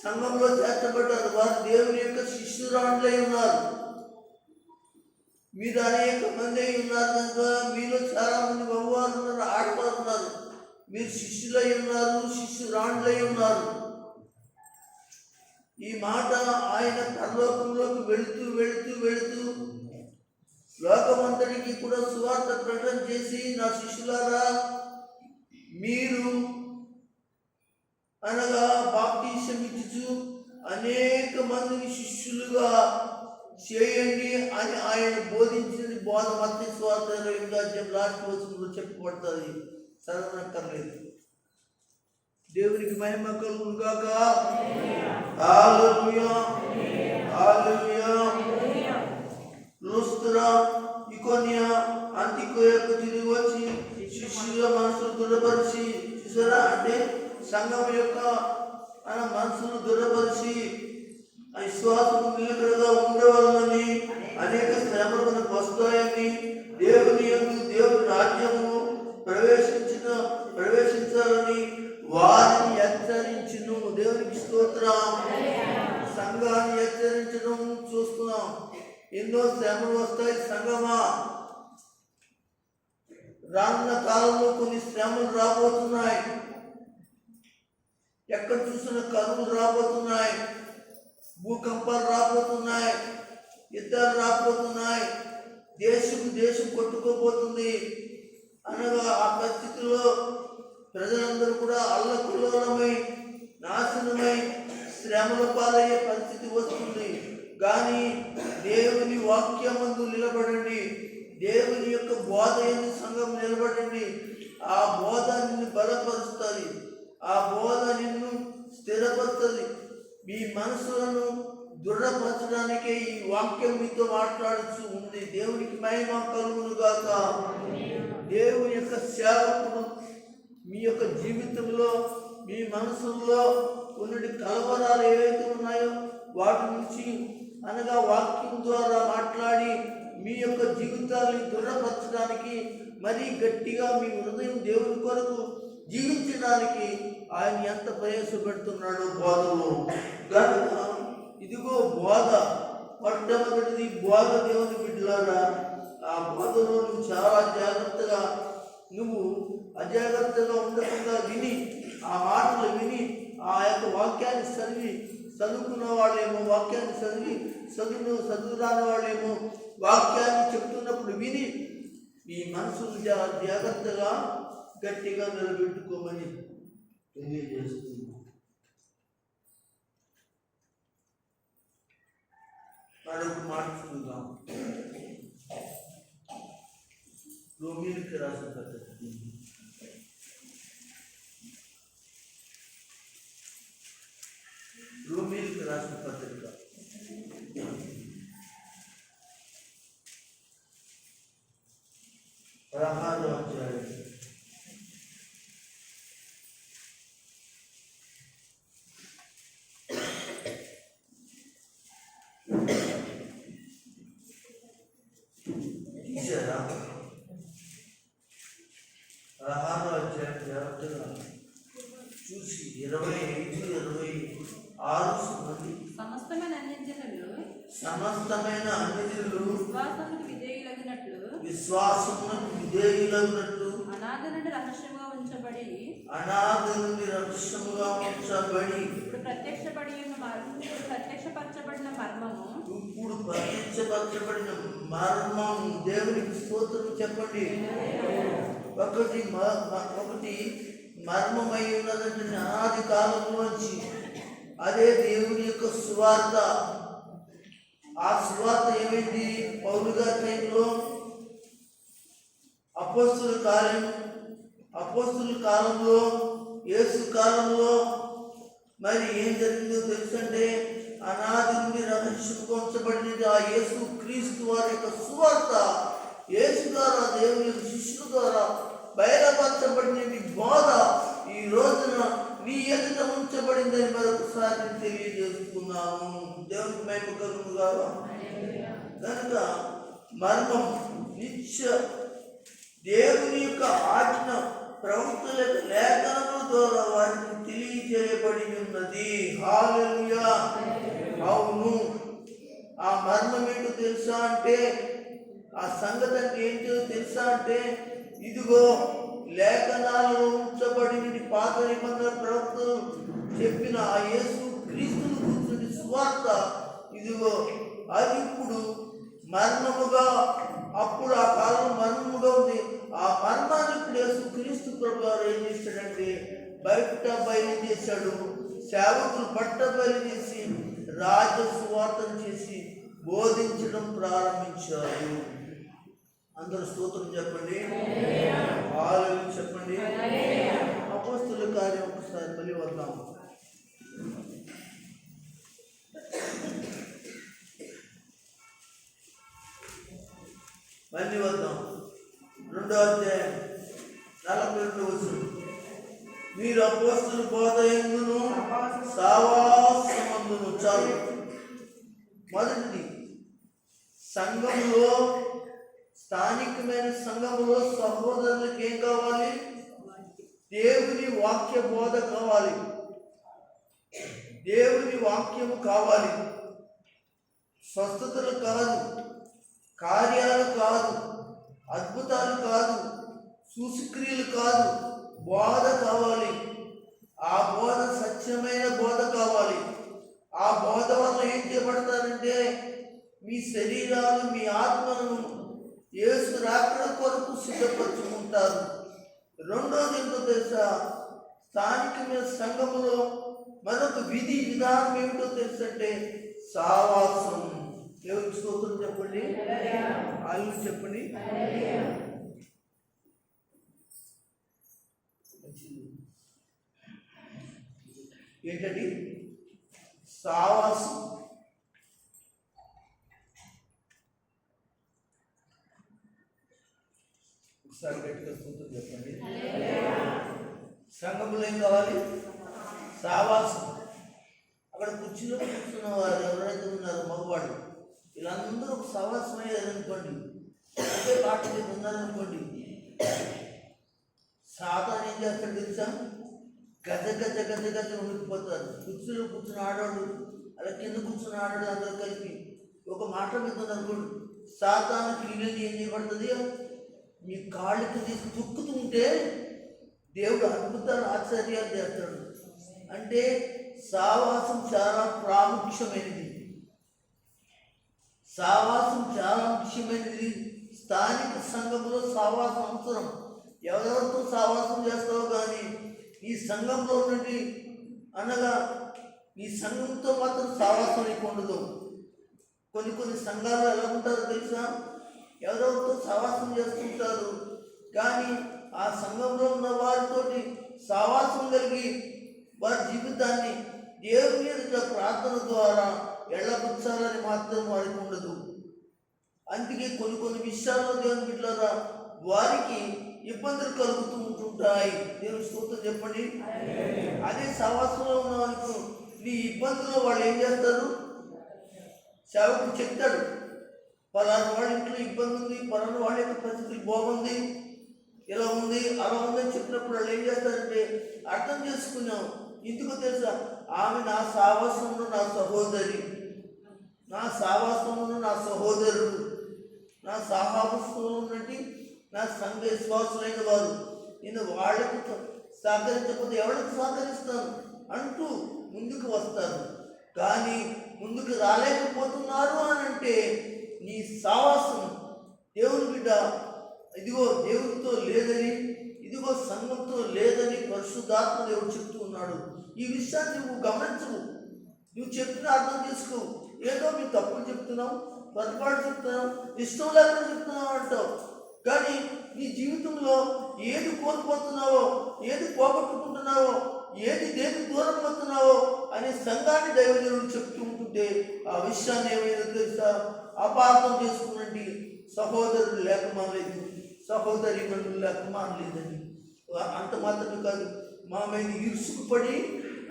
సంఘంలో చేర్చబడ్డారు. వారు దేవుని యొక్క శిష్యురాండ్లై ఉన్నారు. మీరు అనేక మంది అయి ఉన్నారు కనుక మీలో చాలా మంది మగవారు ఉన్నారు, ఆడవారు ఉన్నారు. మీరు శిష్యులై ఉన్నారు, శిష్యురాండ్లై ఉన్నారు. ఈ మాట ఆయన పరలోకంలోకి వెళుతూ వెళుతూ వెళుతూ లోకమంతటికి కూడా సువార్త ప్రకటన చేసి, నా శిష్యులారా మీరు అనగా బాప్టిజం ఇచ్చుచు అనేక మందిని శిష్యులుగా చేయండి అని ఆయన బోధించింది. బోధ మత్తయి సువార్త 20వ అధ్యాయం లాస్ట్ వచనంలో చెప్పబడుతుంది, చదవనక్కర్లేదు. దేవునికి మహిమ కలుగును గాక. హల్లెలూయా హల్లెలూయా. లుస్త్రా, ఇకోనియా, అంతియోకు తిరిగి వచ్చి శిష్యుల మనసులు దృఢపరిచి, చూసారా అంటే సంఘం యొక్క మనసును దృఢపరిచి విశ్వాసం నిలకడగా ఉండవాలని, అనేక శ్రమలు మనకు వస్తాయని, దేవుని యందు దేవుని రాజ్యము ప్రవేశించాలని వారిని హెచ్చరించును. దేవునికి స్తోత్రం. సంఘాన్ని హెచ్చరించడం చూస్తున్నాం. ఎన్నో శ్రమలు వస్తాయి సంఘమా. రానున్న కాలంలో కొన్ని శ్రమలు రాబోతున్నాయి. ఎక్కడ చూసిన కరువులు రాబోతున్నాయి, భూకంపాలు రాబోతున్నాయి, యుద్ధాలు రాబోతున్నాయి, దేశం కొట్టుకోబోతుంది. అనగా ఆ పరిస్థితుల్లో ప్రజలందరూ కూడా అల్లకల్లోలమై నాశనమై శ్రమల పాలయ్యే పరిస్థితి వస్తుంది. కానీ దేవుని వాక్యమందు నిలబడండి, దేవుని యొక్క బోధ ఎందు సంఘం నిలబడండి. ఆ బోధ నిన్ను బలపరుస్తుంది, ఆ బోధ నిన్ను స్థిరపరుస్తుంది. మీ మనసులను దృఢపరచడానికే ఈ వాక్యం మీతో మాట్లాడుతూ ఉంది. దేవునికి మహిమ కలుగును గాక. దేవుని యొక్క సేవకుడు మీ యొక్క జీవితంలో, మీ మనసుల్లో కొన్ని కలవరాలు ఏవైతే ఉన్నాయో వాటి నుంచి అనగా వాక్యం ద్వారా మాట్లాడి మీ యొక్క జీవితాన్ని దృఢపరచడానికి, మరీ గట్టిగా మీ హృదయం దేవుని కొరకు జీవించడానికి ఆయన ఎంత ప్రయాసపెడుతున్నాడో బోధలో. కనుక ఇదిగో బోధ, మొట్టమొదటిది బోధ. దేవుని బిడ్డలారా, ఆ బోధలో నువ్వు చాలా జాగ్రత్తగా, నువ్వు అజాగ్రత్తగా ఉండకుండా విని, ఆ మాటలు విని, ఆ యొక్క వాక్యాన్ని చదువుకున్న వాళ్ళేమో వాక్యాన్ని చదువురాని వాళ్ళేమో వాక్యాన్ని చెప్తున్నప్పుడు విని మీ మనసును జాగ్రత్తగా గట్టిగా నిలబెట్టుకోమని తెలియజేస్తున్నాం. మరొక మాట చూద్దాం. రోమీయులకు రాసిన పత్రిక రోమీయులకు రాసిన పత్రిక 16వ అధ్యాయం తీసారా? 16వ అధ్యాయం జాగ్రత్తగా చూసి 25-26 సమస్తమైన అన్ని జనులు విశ్వాసమునకు విధేయులగునట్లు అనాది నుండి రహస్యముగా ఉంచబడి ఇప్పుడు ప్రత్యక్షపరచబడిన మర్మము. దేవునికి స్తోత్రం చెప్పండి. ఒకటి మర్మమై ఉన్నదంటే అనాది కాలంలోంచి, అదే దేవుని యొక్క సువార్త. ఆ సువార్త ఏమైంది? పౌలు గారి టైంలో అపోస్తుల కాలంలో, యేసు కాలంలో మరి ఏం జరిగిందో తెలుసంటే, అనాది నుండి రహస్యంగా ఉంచబడినది ఆ యేసు క్రీస్తు వారి యొక్క సువార్త. యేసు ద్వారా, దేవుని యొక్క శిష్యుల ద్వారా బయలుపరచబడినది బోధ ఈ రోజున నీ ఎదుట ఉంచబడిందని మరొకసారి తెలియజేస్తున్నాను. దేవునికి మహిమ కలుగును గాక. కనుక మర్మం నిత్య దేవుని యొక్క ఆజ్ఞ, ప్రవక్త లేఖనముల ద్వారా వారికి తెలియజేయబడి ఉన్నది. హల్లెలూయా. అవును, ఆ మర్మం ఏంటో తెలుసా అంటే, ఆ సంగతి అంటే ఏంటో తెలుసా అంటే, ఇదిగో లేఖనాలలో ఉంచబడిన పాత నిబంధన ప్రవక్తలు చెప్పిన ఆ యేసు క్రీస్తును గురించి సువార్త, ఇదిగో అది ఇప్పుడు మర్మముగా, అప్పుడు ఆ కాలం మర్మముగా ఉంది. ఆ మర్మాన్ని ఇప్పుడు యేసు క్రీస్తు ప్రభు గారు ఏం చేశాడంటే బయట బయలు చేశాడు. సేవకులు బట్ట బయలు చేసి రాజ సువార్తను చేసి బోధించడం ప్రారంభించారు. అందరూ స్తోత్రం చెప్పండి, హల్లెలూయా చెప్పండి. అపోస్తలుల కార్యం ఒకసారి మళ్ళీ వద్దాం. మళ్ళీ వద్దాం. 2వ అధ్యాయం 42వ వచనం. మీరు అపోస్తలుల బోధ యందును సహవాసమందును. చాలు. మొదటిది, సంఘంలో, స్థానికమైన సంఘంలో సహోదరులకు ఏం కావాలి? దేవుని వాక్య బోధ కావాలి, దేవుని వాక్యము కావాలి. స్వస్థతలు కాదు, కార్యాలు కాదు, అద్భుతాలు కాదు, సూచక్రియలు కాదు, బోధ కావాలి. ఆ బోధ సత్యమైన బోధ కావాలి. ఆ బోధ వల్ల ఏం చేయబడతారంటే మీ శరీరాలు, మీ ఆత్మను యేసు రాకడ కొరకు సిద్ధపరచుకుంటారు. రెండోది ఏంటో తెలుసా? స్థానికమైన సంఘములో మరొక విధి విధానం ఏమిటో తెలుసంటే సావాసం. దేవునికి స్తోత్రం చెప్పండి, వాళ్ళు చెప్పండి. ఏంటండి సావాసం? ఒకసారి గట్టిగా స్తోత్రం చెప్పండి. సంఘములో ఏం కావాలి? సావాసం. అక్కడ కుర్చీలో కూర్చున్న వారు ఎవరైతే ఉన్నారో మగవాళ్ళు, వీళ్ళందరూ ఒక సవాసం అయ్యారనుకోండి, ఒకే పాట మీద ఉన్నారనుకోండి, సాతాను ఏం చేస్తాడు తెలుసా? గజ గజ గజ గజ ఉండిపోతారు. కుర్చీలో కూర్చుని ఆడాడు, అలా కింద కూర్చుని ఆడాడు, అందరూ కలిపి ఒక మాట మీద ఉందనుకోండి, సాతాను క్రియలు ఏం చేయబడుతుంది? మీ కాళ్ళకి తీసి తొక్కుతుంటే దేవుడు అద్భుతాలు, ఆశ్చర్యాలు చేస్తాడు. అంటే సావాసం చాలా ప్రాముఖ్యమైనది. సావాసం చాలా ముఖ్యమైనది. స్థానిక సంఘంలో సావాసం అవసరం. ఎవరెవరితో సావాసం చేస్తావు కానీ ఈ సంఘంలో నుండి అనగా ఈ సంఘంతో మాత్రం సావాసం నీకు ఉండదు. కొన్ని సంఘాలు ఎలా ఉంటారో తెలుసా? ఎవరెవరితో సావాసం చేస్తుంటారు కానీ ఆ సంఘంలో ఉన్న వారితోటి సావాసం కలిగి వారి జీవితాన్ని దేవుని ఎదుట ప్రార్థన ద్వారా ఎళ్ళబుచ్చాలని మాత్రం వారికి ఉండదు. అందుకే కొన్ని విషయాల్లో దేవుని బిడ్డలారా వారికి ఇబ్బందులు కలుగుతూ ఉంటుంటాయి. దేవుని స్తోత్రం చెప్పండి. అదే సావాసంలో ఉన్న వాళ్ళకు నీ ఇబ్బందుల్లో వాళ్ళు ఏం చేస్తారు? సేవకుడు చెప్తాడు, పలానా వాళ్ళ ఇంట్లో ఇబ్బంది ఉంది, పలానా వాళ్ళ యొక్క పరిస్థితి బాగుంది, ఇలా ఉంది, అలా ఉందని చెప్పినప్పుడు వాళ్ళు ఏం చేస్తారంటే అర్థం చేసుకున్నాం. ఎందుకు తెలుసా? ఆమె నా సావాసంలో నా సహోదరి, నా సావాసంలో నా సహోదరుడు, నా సావాసంలో ఉన్నట్టు నా సంఘ విశ్వాసులైన వారు, నేను వాళ్ళకి సహకరించకపోతే ఎవరికి సహకరిస్తాను అంటూ ముందుకు వస్తారు. కానీ ముందుకు రాలేకపోతున్నారు అని అంటే నీ సావాసం దేవుని బిడ్డ ఇదిగో దేవునితో లేదని, ఇదిగో సంఘంతో లేదని పరిశుద్ధాత్మ దేవుడు చెప్తూ ఉన్నాడు. ఈ విషయాన్ని నువ్వు గమనించవు, నువ్వు చెప్పిన అర్థం చేసుకో. ఏదో మీ తప్పులు చెప్తున్నావు, పొరపాటు చెప్తున్నావు, ఇష్టం లేకుండా చెప్తున్నావు అంటావు. కానీ నీ జీవితంలో ఏది కోల్పోతున్నావో, ఏది పోగొట్టుకుంటున్నావో, ఏది దేనికి దూరం పోతున్నావో అనే సంఘాన్ని దైవజనుడు చెప్తూ ఉంటుంటే ఆ విషయాన్ని ఏమైనా తెలుసా? అపార్థం చేసుకున్నట్టు సహోదరులు లేకమాలేదు, సహోదరి మనులు లేకమానలేదని. అంత మాత్రమే కాదు, మా మీద ఇరుసుకుపడి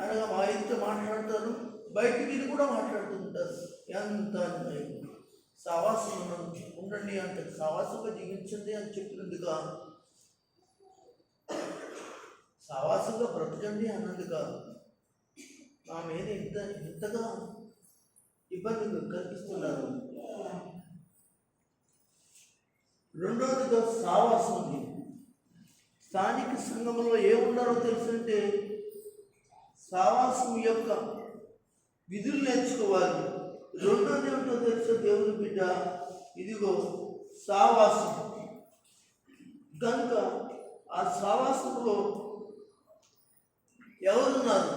అనగా మా ఇంట్లో మాట్లాడతారు, బయటికి ఇది కూడా మాట్లాడుతూ ఉంటారు. ఎంత అన్యాయం! సావాసం ఉండండి అంటే సావాసంగా జీవించండి అని చెప్పినందుగా విశ్వాసంగా బ్రతకండి అన్నది కాదు. నా మీద ఇంతగా ఇబ్బందులు కల్పిస్తున్నారు. రెండవదిగా సావాసం ఉంది. స్థానిక సంఘంలో ఏమున్నారో తెలుసంటే సావాసం యొక్క విధులు నేర్చుకోవాలి. రెండోది ఏమిటో తెలుసా దేవుని బిడ్డ, ఇదిగో సావాసం. కనుక ఆ సావాసంలో ఎవరున్నారు?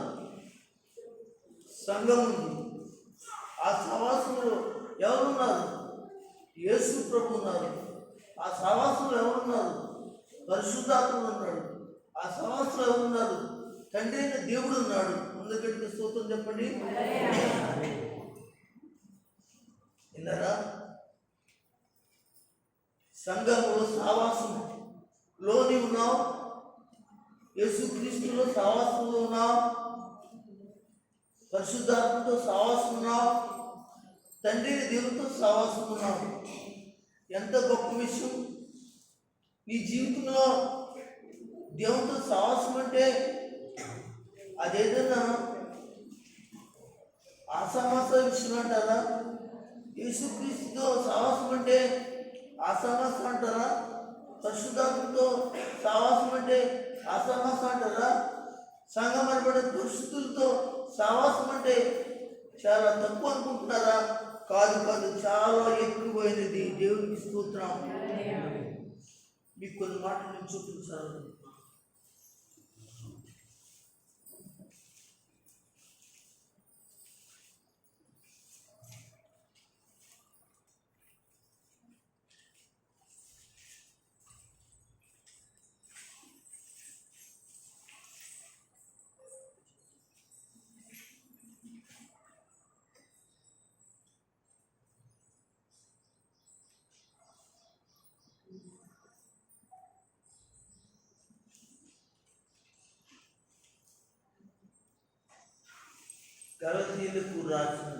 సంఘం ఉంది. ఆ సావాసంలో ఎవరున్నారు? యేసు ప్రభు ఉన్నారు. ఆ సావాసంలో ఎవరున్నారు? పరిశుద్ధాత్ముడు ఉన్నాడు. ఆ సావాసంలో ఎవరున్నారు? తండ్రి అయిన దేవుడు ఉన్నాడు. ముందుకెళ్ళి స్తోత్రం చెప్పండి. విన్నారా? సంఘంలో సావాసంలో నీవు ఉన్నావు. యేసుక్రీస్తులో సావాసంలో ఉన్నావు. పరిశుద్ధాత్మతో సావాసం ఉన్నావు. తండ్రి దేవుడితో సావాసం ఉన్నావు. ఎంత గొప్ప విషయం! నీ జీవితంలో దేవుడితో సావాసం అంటే అదేదన్నా ఆసామాస విషయం అంటారా? యేసుక్రీస్తుతో సావాసం అంటే ఆసామాస అంటారా? పరిశుద్ధాత్మతో సావాసం అంటే ఆసామాస అంటారా? సంఘం అనబడే పరిశుద్ధులతో సావాసం అంటే చాలా తక్కువ అనుకుంటున్నారా? కాదు కాదు, చాలా ఎక్కువైనది. దేవునికి స్తోత్రం. మీకు కొన్ని మాటలు నేను చూపించాను. గలతీయులకు రాసిన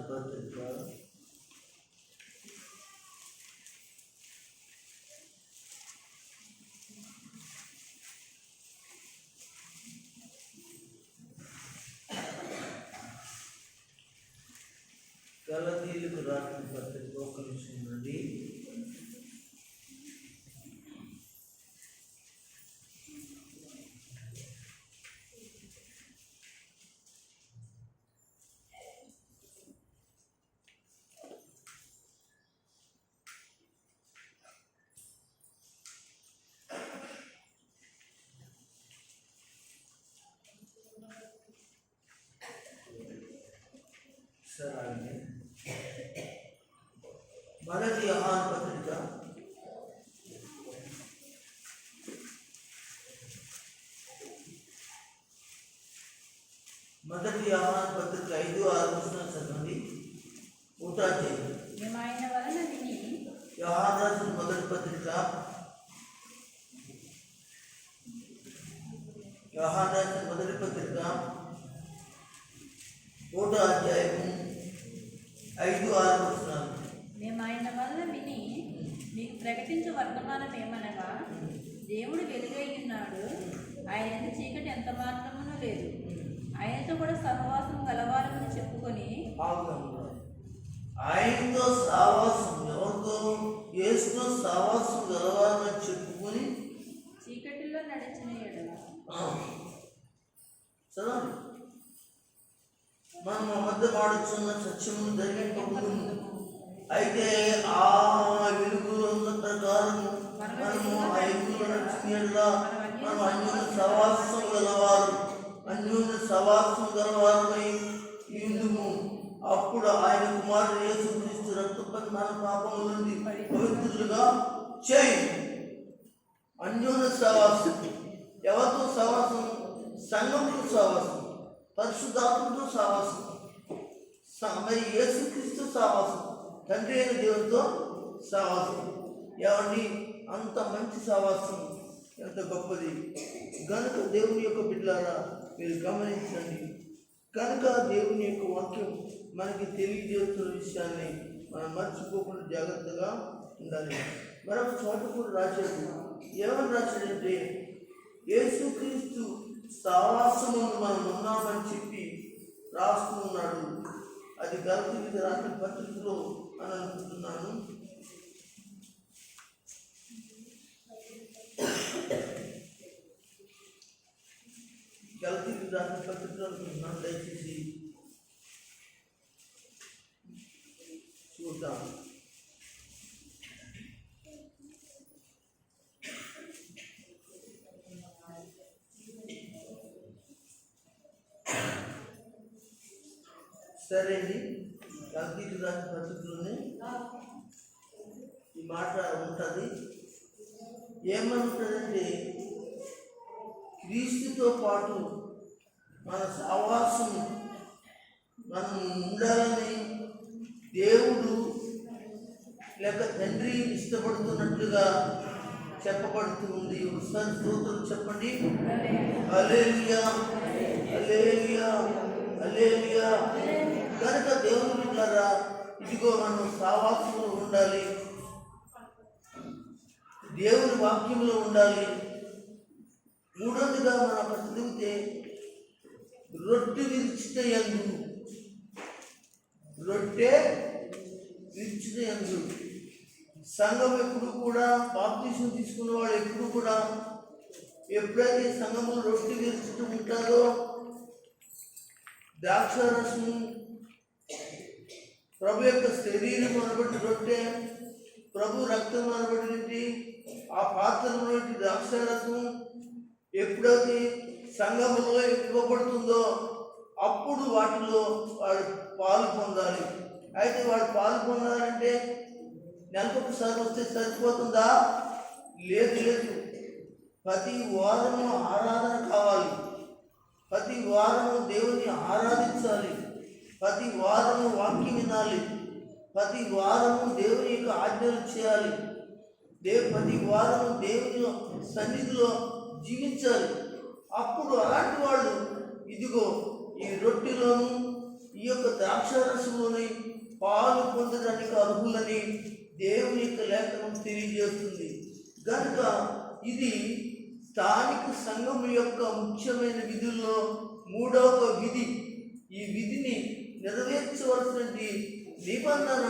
పత్రిక 1 నిమిషం నుండి మొదటి యోహాను పత్రిక 5-6 చదవండి. యోహాను రాసిన మొదటి పత్రిక 1వ అధ్యాయము 5-6. మేము ఆయన వలన విని మీకు ప్రకటించే వర్తమానం ఏమనగా, దేవుడు వెలుగై ఉన్నాడు, ఆయన చీకటి ఎంత మాత్రమునూ లేదు, ఆయనతో కూడా సహవాసం గలవారని చెప్పుకొని. ఆయనతో సహవాసం, ఎవరితో? యేసుతో సహవాసం గలవారని చెప్పుకొని చీకటిలో నడిచిన ఎడల చదవండి. మనం మధ్య మాడుచున్న సత్యమును ధరింపబడును. అయితే ఆ వెలుగులో ఉన్న ప్రకారం మనము ఆ వెలుగులో నడిచిన ఎడల మనం అన్యోన్య సహవాసం గలవారమై ఉందుము. అప్పుడు ఆయన కుమారుడు యేసుక్రీస్తు రక్తపై మన పాపముల నుండి పవిత్రులుగా చేయి. అన్యోన్య సహవాసం. ఎవరితో సహవాసం? సంఘంతో సహవాసం, పరిశుద్ధాత్మతో సహవాసం, మరి యేసుక్రీస్తు సహవాసం, తండ్రి అయిన దేవునితో సహవాసం. ఏమండి, అంత మంచి సహవాసం ఎంత గొప్పది! కనుక దేవుని యొక్క బిడ్డలారా మీరు గమనించండి. కనుక దేవుని యొక్క వాక్యం మనకి తెలియజేస్తున్న విషయాన్ని మనం మర్చిపోకుండా జాగ్రత్తగా ఉండాలి. మరొక చోట కూడా రాశాడు. ఏమని రాశాడంటే, యేసుక్రీస్తు సహవాసముందు మనం ఉన్నామని చెప్పి రాస్తూ ఉన్నాడు. అది గలతీయులకు రాసిన పత్రికలో అని అనుకుంటున్నాను. గలతీయులకు రాసిన పత్రికలో అనుకుంటున్నాను. దయచేసి చూద్దాం. సరే అండి, గలతీయులకు రాసిన పత్రికలోనే ఈ మాట ఉంటుంది. ఏమంటుందంటే, క్రీస్తుతో పాటు మన సహవాసం మనం ఉండాలని దేవుడు లేక తండ్రి ఇష్టపడుతున్నట్లుగా చెప్పబడుతూ ఉంది. ఒకసారి స్తోత్రం చెప్పండి. హల్లెలూయా, హల్లెలూయా, హల్లెలూయా. కనుక దేవుని బిడ్డలారా, ఇదిగో మనం సహవాసంలో ఉండాలి, దేవుని వాక్యంలో ఉండాలి. మూడవదిగా మనం అక్కడ చదివితే రొట్టె విరిచిన యందు, రొట్టె విరిచిన యందు సంఘం ఎప్పుడు కూడా బాప్తిసం తీసుకున్న వాడు ఎప్పుడు కూడా ఎప్పుడైతే సంఘంలో రొట్టె విరుచుతూ ఉంటారో ద్రాక్షారసం ప్రభు యొక్క శరీరం అనబడి రొట్టె, ప్రభు రక్తం అనబడి ఆ పాత్రలో ద్రాక్షారసం ఎప్పుడైతే సంఘములో ఇవ్వబడుతుందో అప్పుడు వాటిలో వాడు పాలు పొందాలి. అయితే వాడు పాలు పొందాలంటే నెలకొకసారి వస్తే సరిపోతుందా? లేదు లేదు, ప్రతి వారము ఆరాధన కావాలి, ప్రతి వారము దేవుని ఆరాధించాలి, ప్రతి వారము వాక్యం వినాలి, ప్రతి వారము దేవుని యొక్క ఆజ్ఞలు చేయాలి, ప్రతి వారము దేవుని సన్నిధిలో జీవించాలి. అప్పుడు అలాంటి వాళ్ళు ఇదిగో ఈ రొట్టెలోను ఈ యొక్క ద్రాక్షారసంలోని పాలు పొందడానికి అర్హులని దేవుని యొక్క లేఖనం తెలియజేస్తుంది. కనుక ఇది స్థానిక సంఘం యొక్క ముఖ్యమైన విధుల్లో మూడవ విధి. ఈ విధిని నెరవేర్చవలసిన నిబంధన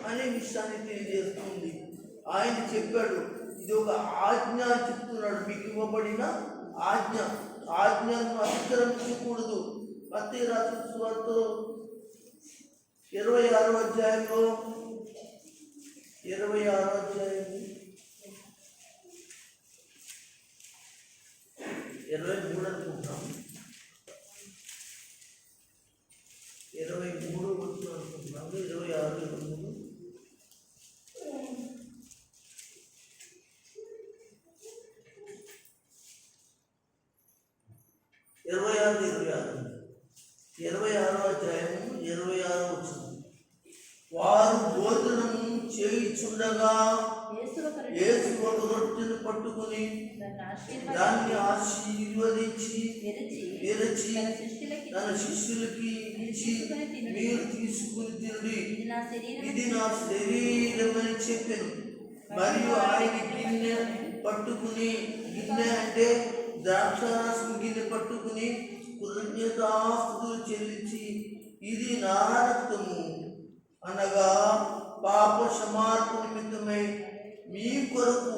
అనే విషయాన్ని తెలియజేస్తుంది. ఆయన చెప్పాడు, ఇది ఒక ఆజ్ఞ చెప్తున్నాడు, మీకు ఇవ్వబడిన ఆజ్ఞ. ఆజ్ఞను అతిక్రమించకూడదు. మత్తయి రాసిన సువార్తలో 26వ అధ్యాయంలో 26వ అధ్యాయం 23 అనుకుంటున్నాం, 23 వచ్చిన అనుకుంటున్నాము, 26, 23. ఇరవై 26వ అధ్యాయం 26వ వచనం. వారు భోజనం చేయుచుండగా యేసు ఒక రొట్టెను పట్టుకుని దాన్ని ఆశీర్వదించి విరచి తన శిష్యులకి ఇచ్చి, మీరు తీసుకుని తినుడి, ఇది నా శరీరం అని చెప్పాను. మరియు ఆయన గిన్నె పట్టుకుని, గిన్నె అంటే ద్రాక్షారసం గిన్నె పట్టుకుని కృతజ్ఞతాస్తుతులు చెల్లించి, ఇది నా రక్తము, అనగా పాప క్షమాపణ నిమిత్తమై మీ కొరకు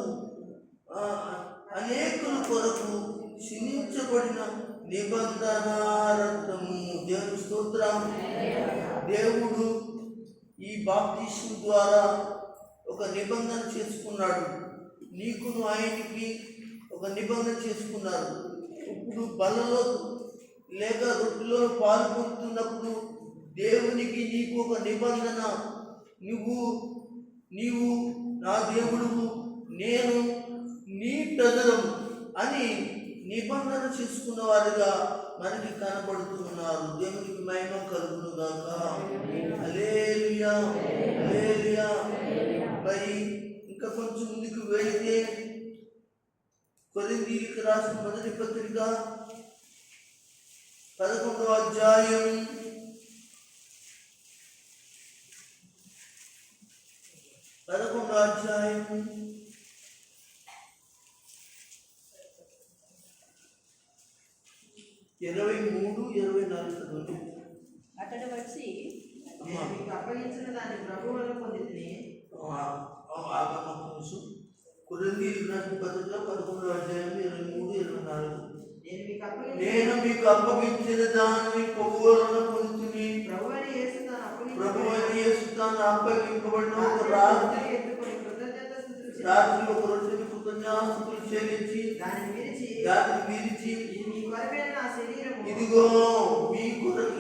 అనేకుల కొరకు క్షమించబడిన నిబంధన రక్తము. దేవుని స్తోత్రం. దేవుడు ఈ బాప్తిస్మం ద్వారా ఒక నిబంధన చేసుకున్నాడు. నీకును ఆయనకి ఒక నిబంధన చేసుకున్నారు. ఇప్పుడు బలలో లేక రొట్టెలో పాల్గొంటున్నప్పుడు దేవునికి నీకు ఒక నిబంధన, నీవు నా దేవుడు, నేను నీ ప్రజలము అని నిబంధన చేసుకున్న వారుగా మనకి కనపడుతున్నారు. దేవునికి మహిమ కలుగును గాక. హల్లెలూయా, హల్లెలూయా. మరి ఇంకా కొంచెం ముందుకు వెళితే కొరింథీయులకు రాసిన మొదటి పత్రిక 11వ అధ్యాయం 11వ అధ్యాయం 11వ 23, 24 చదవండి. అతడు వచ్చి నేను మీకు అప్పగించిన దాన్ని ప్రభు వల్ల పొందితిని. కొరింథీయులకు రాసిన పత్రిక 11వ అధ్యాయం 23, 24. నేను మీకు అప్పగించిన దాన్ని ప్రభువులను పొందుతుని ప్రభు అయిన యేసు తాను అప్పగింపబడిన ఒక రాత్రి ఎత్తుకొని కృతజ్ఞతాస్తుతులు రాత్రి ఒక రొట్టెని కృతజ్ఞతాస్తుతులు చెల్లించి దాన్ని విరిచి ఇది మీ కొరకైన నా శరీరము. ఇదిగో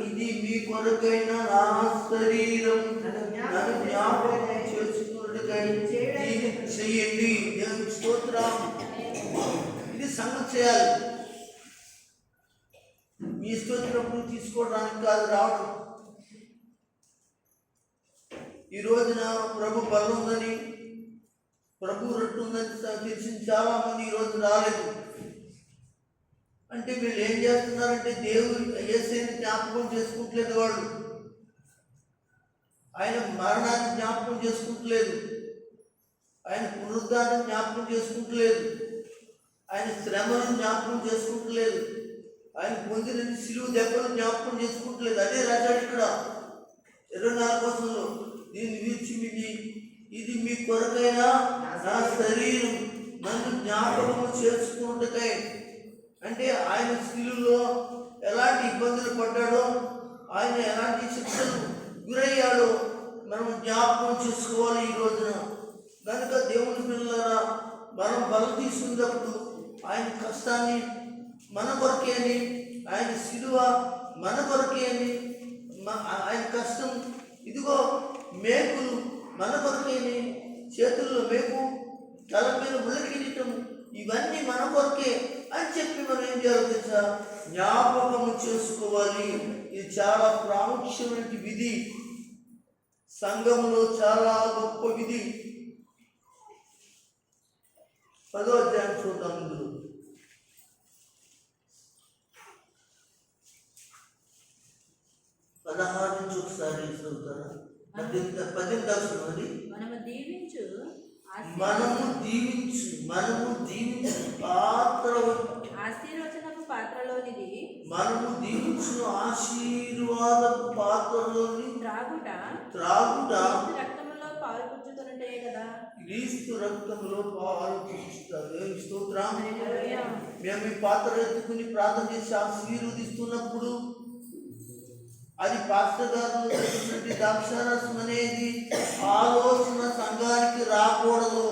ఇది మీ కొరకైన నా శరీరం, నన్ను జ్ఞాపకం చేసుకున్నట్టుకై దీన్ని చెయ్యండి. దేవునికి స్తోత్రం. ఇది సంగతి చేయాలి. మీ ఇష్టం వచ్చినప్పుడు తీసుకోవడానికి కాదు రావడం. ఈ రోజున ప్రభు బలం ఉందని, ప్రభు రొట్టె ఉందని తెలిసిన చాలా మంది ఈ రోజు రాలేదు. అంటే వీళ్ళు ఏం చేస్తున్నారంటే దేవుడు యేసుని జ్ఞాపకం చేసుకుంటలేదు. వాళ్ళు ఆయన మరణాన్ని జ్ఞాపకం చేసుకుంటలేదు, ఆయన పునరుద్ధాన్ని జ్ఞాపకం చేసుకుంటలేదు, ఆయన శ్రమను జ్ఞాపకం చేసుకుంటలేదు, ఆయన పొందిన సిలువ దెబ్బలు జ్ఞాపకం చేసుకుంటలేదు. అదే రాశాడు ఇక్కడ 24వ వచనంలో, దీన్ని విరిచి ఇది మీ కొరకైన నా శరీరం, నన్ను జ్ఞాపకము చేసుకుంటకై. అంటే ఆయన సిలువలో ఎలాంటి ఇబ్బందులు పడ్డాడో, ఆయన ఎలాంటి శిక్షలు గురయ్యాడో మనం జ్ఞాపకం చేసుకోవాలి ఈ రోజున. కనుక దేవుని పిల్లలారా, మనం బలం తీసుకున్నప్పుడు ఆయన కష్టాన్ని మన కొరకే అని, ఆయన సిలువ మన కొరకే అని, ఆయన కష్టం ఇదిగో మేకులు మన కొరకే అని, చేతుల్లో మేకు, తల మీద ముళ్ళకిరీటం, ఇవన్నీ మన కొరకే అని చెప్పి మనం ఏం చేయాలో తెలుసా? జ్ఞాపకము చేసుకోవాలి. ఇది చాలా ప్రాముఖ్యమైన విధి, సంఘంలో చాలా గొప్ప విధి. 10వ అధ్యాయం చూద్దాం. ఇందులో 16 నుంచి ఒకసారి చదువుతారా? 18 చదవండి. మనము దీవించు పాత్ర, ఆశీర్వచనపు పాత్రలోనిది, మనము దీవించు ఆశీర్వాదపు పాత్రలోని త్రాగుట రక్తములో పాలు పుచ్చుకొనుటే కదా. క్రీస్తు రక్తంలో పాలు పుచ్చుతారు. స్తోత్రం. మేము ఈ పాత్ర ఎత్తుకుని ప్రార్థన చేసి ఆశీర్వదిస్తున్నప్పుడు అది పాస్టర్ గారు ద్రాక్షారసం అనేది ఆలోచన సంఘానికి రాకూడదు.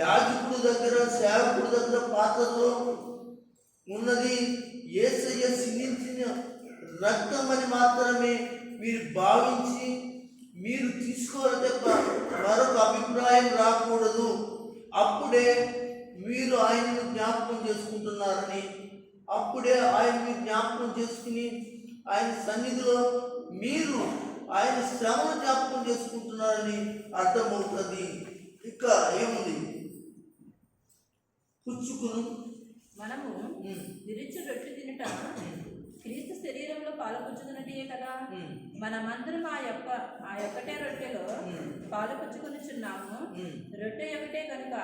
యాజకుడి దగ్గర, సేవకుడి దగ్గర పాత్రలో ఉన్నది యేసయ్య సిందించిన రక్తం అని మాత్రమే మీరు భావించి మీరు తీసుకోవాలి తప్ప మరొక అభిప్రాయం రాకూడదు. అప్పుడే మీరు ఆయనను జ్ఞాపకం చేసుకుంటున్నారని, అప్పుడే ఆయన్ని జ్ఞాపకం చేసుకుని ఆయన సన్నిధిలో మీరు ఆయన శ్రమను జ్ఞాపకం చేసుకుంటున్నారని అర్థమవుతుంది. ఇక ఏముంది? పుచ్చుకును మనము విరిచి రొట్టె తినుట క్రీస్తు శరీరంలో పాలు పుచ్చుకున్నట్టే కదా. మనమందరం ఆ యొక్కటే రొట్టెలో పాలు పుచ్చుకొనిచున్నాము. రొట్టె ఒకటే కనుక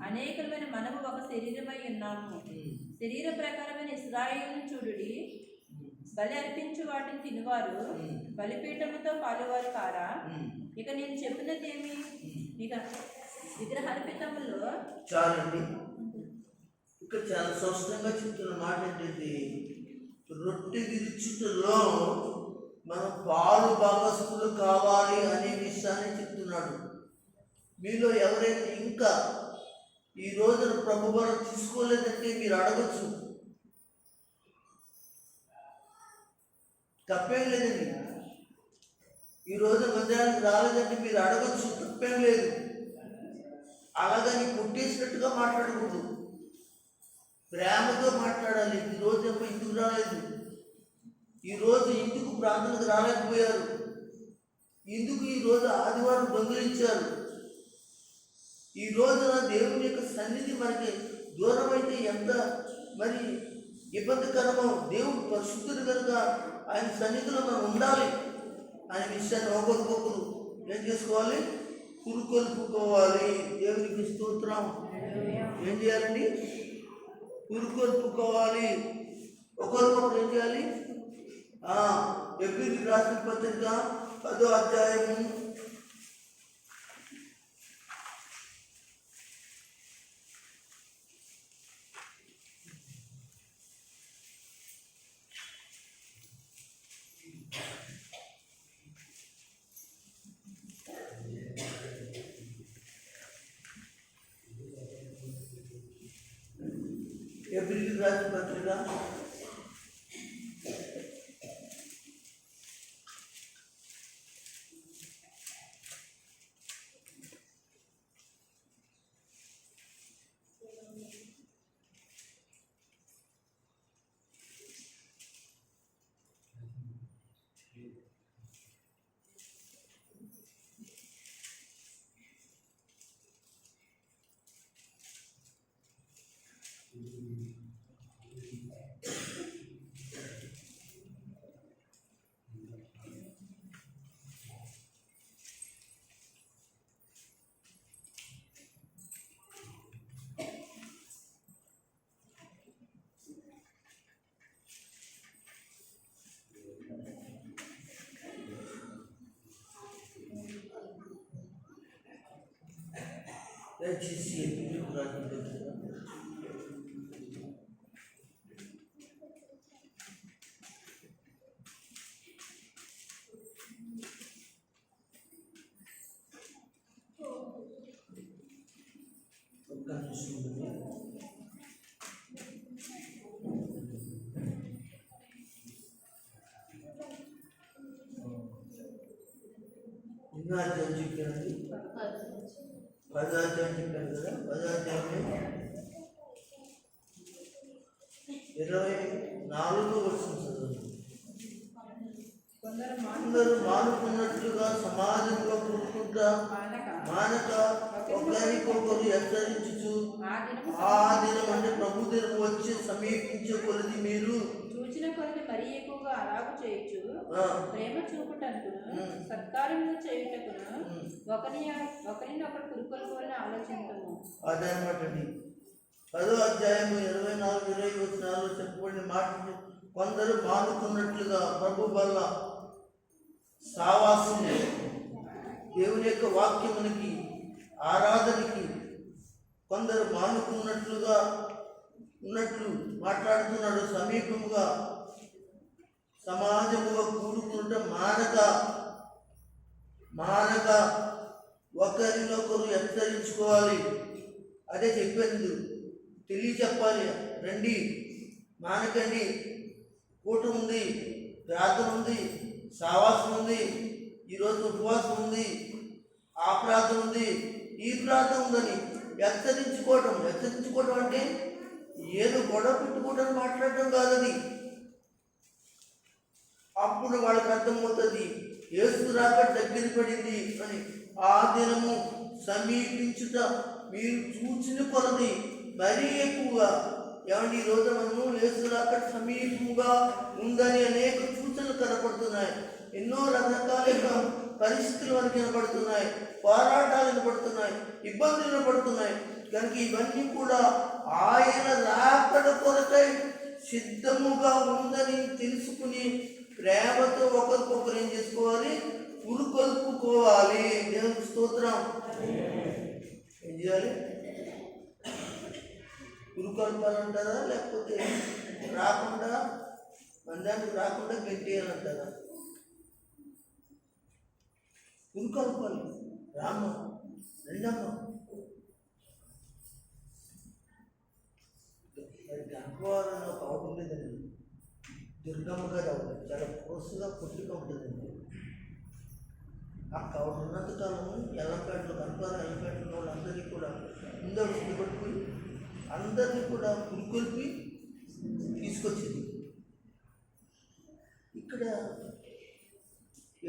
అనేకమైన మనము ఒక శరీరమై ఉన్నాము. శరీర ప్రకారమైన ఇశ్రాయేలును చూడుడి. బలి అర్పించు వాటిని తినువారు బలిపీఠముతో పాలువారు కారా? ఇక నేను చెప్పినదేమి? ఇక విగ్రహార్పితములో చాలండి. ఇక్కడ చాలా స్పష్టంగా చెప్తున్న మాట ఏంటంటే, రొట్టె విరుచుటలో మనం పాలు భాగస్తులు కావాలి అనే విషయాన్ని చెప్తున్నాడు. మీలో ఎవరైనా ఇంకా ఈ రోజున ప్రభు బలం తీసుకోలేదంటే మీరు అడగచ్చు, తప్పేం లేదండి. ఈ రోజు మందిరానికి రాలేదంటే మీరు అడగచ్చు, తప్పేం లేదు. అలాగని కొట్టేసినట్టుగా మాట్లాడకూడదు, ప్రేమతో మాట్లాడాలి. ఈరోజు ఎందుకు రాలేదు, ఈరోజు ఎందుకు ప్రార్థనకు రాలేకపోయారు, ఎందుకు ఈరోజు ఆదివారం దొంగిలించారు, ఈ రోజున దేవుని యొక్క సన్నిధి మనకి దూరం అయితే ఎంత మరి ఇబ్బందికరమో. దేవుడు పరిశుద్ధుడు కనుక ఆయన సన్నిధిలో మనం ఉండాలి అనే విషయాన్ని ఒకరికొకరు ఏం చేసుకోవాలి? పురుకొల్పుకోవాలి. దేవునికి స్తోత్రం. ఏం చేయాలండి? పురుకొల్పుకోవాలి. ఒకరికొకరు ఏం చేయాలి? ఎబ్రిల్కి రాసిన పత్రిక 10వ అధ్యాయము 24వ వచనం చదవండి. అందరూ మానుకున్నట్లుగా సమాజంలో కూడుకుంటా మానక ఒకరికొకరు హెచ్చరించుచు ఆ దినం అంటే ప్రభు దినం వచ్చి సమీపించే కొలది మీరు చూచిన కొలది మరీ ఎక్కువగా అలాగు చేయొచ్చు. ప్రేమ చూపుటకును సత్కార్యములు చేయుటకును ఒకరినొకరు పురుకొల్పుకోవాలని ఆలోచించము. అదనమాట అండి. 10వ అధ్యాయము 24-20 వచనాల్లో చెప్పబడిన మాటలు కొందరు మానుకున్నట్లుగా ప్రభు వల్ల సావాసం దేవుని యొక్క వాక్యమునికి ఆరాధనకి కొందరు మానుకున్నట్లుగా ఉన్నట్లు మాట్లాడుతున్నాడు. సమీపముగా సమాజముగా కూడుకుంటే మానక ఒకరినొకరు హెచ్చరించుకోవాలి. అదే చెప్పేందుకు తెలియచెప్పాలి. రండి, మానకండి, కూటం ఉంది, ప్రార్థన ఉంది, సావాసం ఉంది, ఈరోజు ఉపవాసం ఉంది, ఆ ప్రార్థన ఉంది, ఈ ప్రార్థన ఉందని హెచ్చరించుకోవటం అంటే ఏదో గొడవ పెట్టుకోవడం మాట్లాడటం కాదని. అప్పుడు వాళ్ళకి అర్థమవుతుంది యేసు రాక దగ్గర పడింది అని. ఆ దినము సమీపించుట మీరు చూసిన కొలది మరీ ఎక్కువగా. ఏమంటే ఈరోజు మనము యేసు రాక సమీపంగా ఉందని అనేక సూచనలు కనపడుతున్నాయి. ఎన్నో రకరకాల పరిస్థితులు మనకి వినపడుతున్నాయి, పోరాటాలు వినపడుతున్నాయి, ఇబ్బందులు వినపడుతున్నాయి. కనుక ఇవన్నీ కూడా ఆయన రాకడ కొరకై సిద్ధముగా ఉందని తెలుసుకుని ప్రేమతో ఒకరికొకరు ఏం చేసుకోవాలి? పురుకొల్పుకోవాలి. దేవునికి స్తోత్రం. ఏం చేయాలి? పురుకొల్పాలంటారా లేకపోతే మందానికి రాకుండా గెంటేయాలంటారా? పురుకొల్పాలి. రామ్మ రెండమ్మ గర్భవారం ఒక ఆవిడ ఉండేదండి, దుర్గమ్మ గారు ఆవిడ. చాలా కోసుగా పుట్టుక ఉంటుందండి. ఆ ఆవిడ ఉన్నంతకాలము ఎల్లంపేటలో ఎల్లంపేటలో వాళ్ళందరినీ కూడా ముందు సిద్ధపడిపోయి అందరినీ కూడా పురుకొల్పి తీసుకొచ్చింది. ఇక్కడ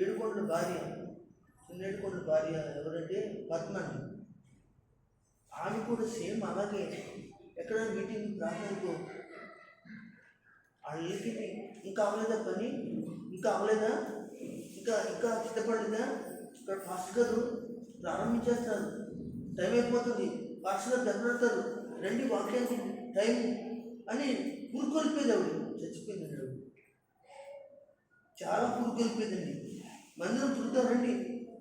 ఏడుకొండల భార్య, చిన్నేడుకొండల భార్య ఎవరంటే పద్మని. ఆమె కూడా సేమ్ అలాగే ఎక్కడ మీటింగ్ ప్రార్థనకు వాళ్ళకి ఇంకా అవ్వలేదా పని, ఇంకా అవ్వలేదా, ఇంకా సిద్ధపడలేదా, ఇక్కడ ఫాస్ట్ గారు ప్రారంభించేస్తారు, టైం అయిపోతుంది, ఫాస్ట్ గారు దెబ్బపెడతారు, రండి వాక్యానికి టైం అని పురుకొల్పేది ఆవిడ, చచ్చిపోయిందండి ఆవిడ. చాలా పురుకొల్పేదండి. మందిరం చుడతాం రండి,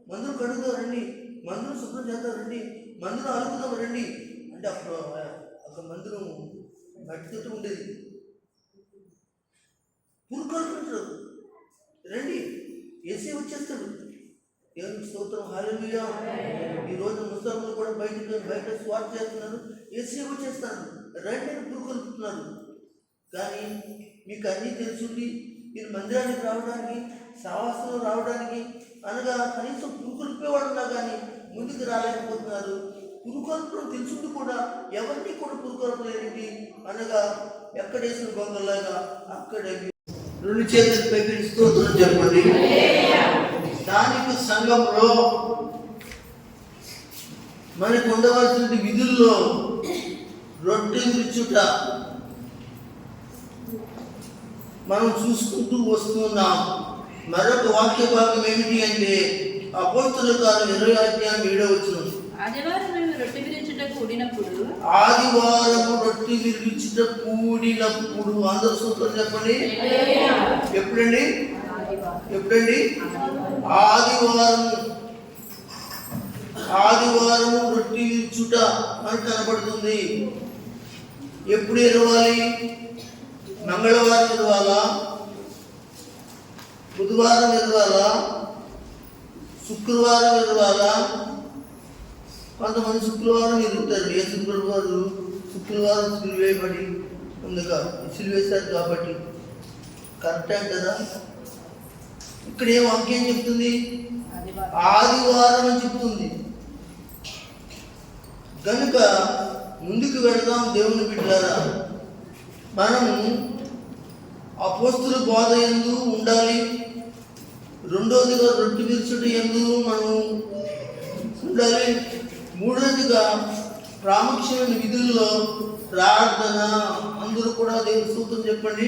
మందిరం కడుగుతాం రండి, మందిరం శుభ్రం చేద్దాం రండి, మందిరం అలుపుదాం రండి అంటే అప్పుడు ఒక మందిరం మట్టితో ఉండేది. పురుకొల్పించడు, రండి ఏసీ వచ్చేస్తాడు. దేవునికి స్తోత్రం, హల్లెలూయా. ఈ రోజు ముస్లింలు కూడా బయట స్వార్థ చేస్తున్నారు, ఏసీ వచ్చేస్తాను రండి అని పురుకొల్పుతున్నారు. కానీ మీకు అన్నీ తెలుసుండి మీరు మందిరానికి రావడానికి, సహవాసంలో రావడానికి అనగా కనీసం పురుకొల్పేవాడు ఉన్నా కానీ ముందుకు రాలేకపోతున్నారు. పురుకొల్పడం తెలుసుండి కూడా ఎవరిని కూడా పురుకొల్పలేనిది అనగా ఎక్కడేసిన గొంగల్లాగా అక్కడే. రెండు చేతులు పైకి స్తోత్రం చెప్పండి. స్థానిక సంఘంలో మనకు ఉండవలసిన విధుల్లో రొట్టె విరుచుట మనం చూసుకుంటూ వస్తున్నాం. మరొక వాక్య భాగం ఏమిటి అంటే అపోస్తలుల కార్యం 20:7. ఆదివారం రొట్టె విరుచుట కూడినప్పుడు, ఆదివారము రొట్టె విరుచుట కూడినప్పుడు. అందరూ సూత్రం చెప్పండి. ఎప్పుడండి? ఆదివారము రొట్టె విరుచుట మనకు కనబడుతుంది. ఎప్పుడు ఇరవాలి? మంగళవారం ఇరవాలా, బుధవారం ఇరవాలా, శుక్రవారం ఇరవాలా? కొంతమంది శుక్రవారం ఎదుగుతారు. ఏ శుక్రవారం సిలువేయబడి ఉందిగా, సిలువేశారు కాబట్టి కరెక్ట్ అంటారా? ఇక్కడ ఏం వాక్యం చెప్తుంది? ఆదివారం అని చెప్తుంది. కనుక ముందుకు వెళదాం దేవుని బిడ్డలారా. మనము అపోస్తుల బోధ యందు ఉండాలి. రెండోదిగా రొట్టె విరుచుట యందు మనం ఉండాలి. మూడోదిగా ప్రాముఖ్యమైన విధుల్లో ప్రార్థన. అందరూ కూడా దేవుని స్తోత్రం చెప్పండి.